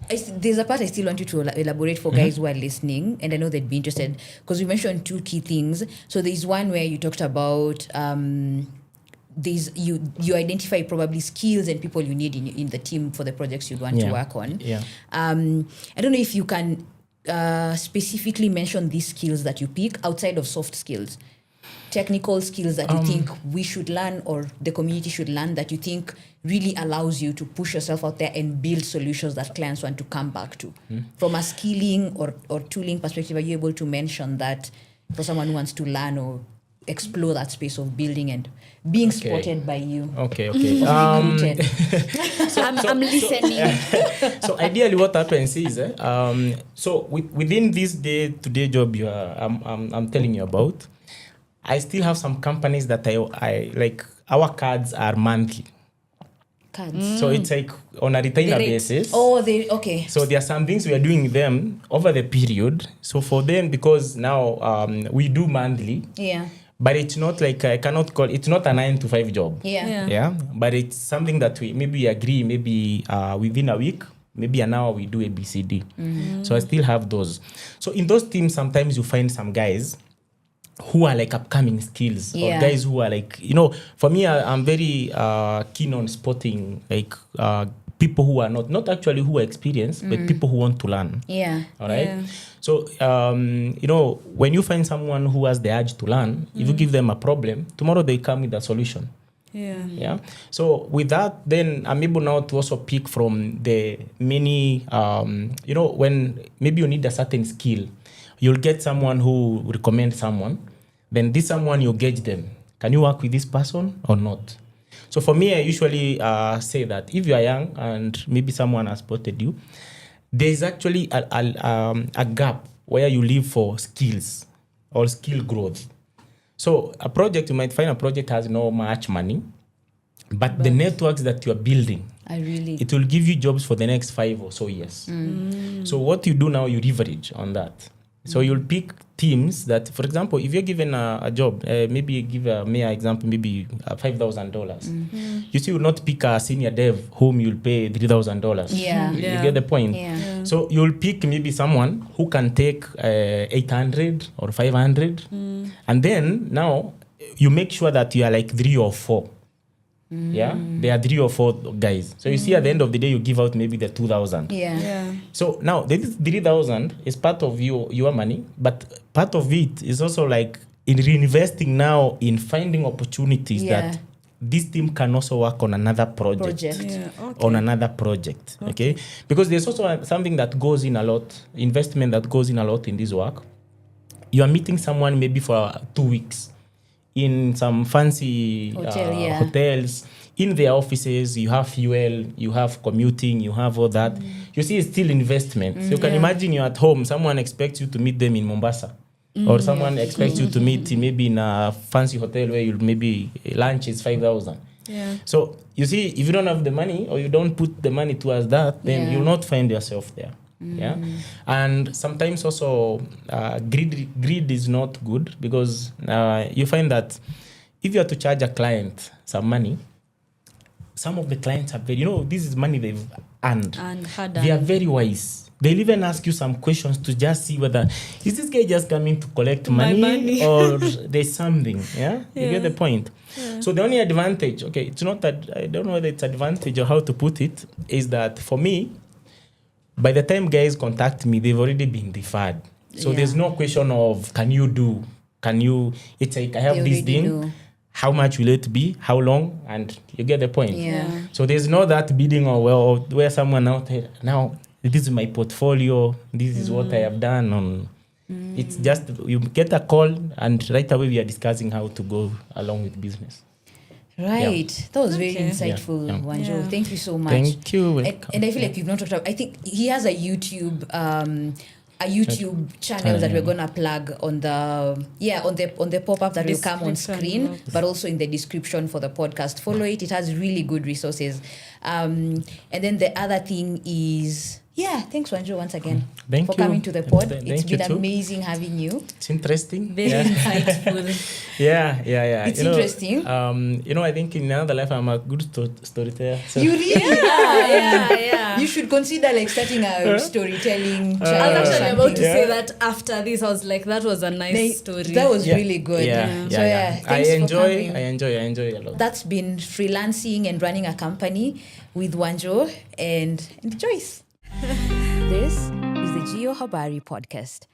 there's a part I still want you to elaborate for guys who are listening, and I know they'd be interested, because you mentioned 2 key things. So there's one where you talked about you identify probably skills and people you need in the team for the projects you want to work on. I don't know if you can specifically mention these skills that you pick outside of soft skills. Technical skills that you think we should learn, or the community should learn, that you think really allows you to push yourself out there and build solutions that clients want to come back to. From a skilling or tooling perspective, are you able to mention that for someone who wants to learn or explore that space of building and being spotted by you? Okay. I'm listening. So ideally, what happens is, so within this day-to-day job I'm telling you about, I still have some companies that I like. Our cards are monthly. Cards. So it's like on a retainer basis. Okay. So there are some things we are doing them over the period. So for them, because now we do monthly. Yeah. But it's not like, I cannot call it's not a 9 to 5 job. Yeah. But it's something that we maybe agree, maybe within a week, maybe an hour we do a BCD. So I still have those. So in those teams, sometimes you find some guys who are like upcoming skills, or guys who are like, for me, I'm very keen on spotting like people who are not actually who are experienced, but people who want to learn. All right. Yeah. So, when you find someone who has the urge to learn, if you give them a problem, tomorrow they come with a solution. Yeah. So with that, then I'm able now to also pick from the many, when maybe you need a certain skill, you'll get someone who recommends someone. Then this someone, you gauge them. Can you work with this person or not? So for me, I usually say that if you are young and maybe someone has spotted you, there is actually a gap where you live for skills or skill growth. So a project, you might find a project has no much money, But the networks that you are building, it will give you jobs for the next 5 or so years. So what you do now, you leverage on that. So you'll pick teams that, for example, if you're given a job, maybe give a mere example, maybe $5,000. You still will not pick a senior dev whom you'll pay $3,000. You get the point? So you'll pick maybe someone who can take 800 or 500. And then now you make sure that you are like 3 or 4. There are 3 or 4 guys. So you see, at the end of the day, you give out maybe the 2,000. So now this 3,000 is part of your money, but part of it is also like in reinvesting now in finding opportunities that this team can also work on another project. On another project. Okay, because there's also something that goes in a lot, investment that goes in a lot in this work. You are meeting someone maybe for 2 weeks in some fancy hotels, in their offices. You have fuel, you have commuting, you have all that. You see, it's still investment. So you can imagine you're at home, someone expects you to meet them in Mombasa. Or someone expects you to meet maybe in a fancy hotel where you'll maybe lunch is 5,000. So you see, if you don't have the money or you don't put the money towards that, then you'll not find yourself there. And sometimes also greed is not good, because you find that if you are to charge a client some money, some of the clients are very, this is money they've earned. They are very wise. They'll even ask you some questions to just see whether is this guy just coming to collect money or there's something. You get the point. So the only advantage, it's not that, I don't know whether it's advantage or how to put it, is that for me, by the time guys contact me, they've already been deferred. So there's no question of, it's like, I have this thing, how much will it be, how long, and you get the point. So there's no that bidding or where someone out there, now, this is my portfolio, this is what I have done. It's just, you get a call and right away we are discussing how to go along with business. That was very insightful, Wanjo. Thank you so much. Thank you. And I feel like we've not talked about, I think he has a YouTube channel that we're gonna plug on the pop-up that will come on screen, but also in the description for the podcast. Follow it. It has really good resources. And then the other thing is, thanks Wanjo once again for coming to the pod. It's been amazing having you. It's interesting. Very insightful. It's interesting. I think in another life I'm a good storyteller. So. You really You should consider like starting a storytelling channel. I was actually about to say that after this. I was like, that was a nice story. That was really good. I enjoy a lot. That's been freelancing and running a company with Wanjo and Joyce. This is the Geohabari podcast.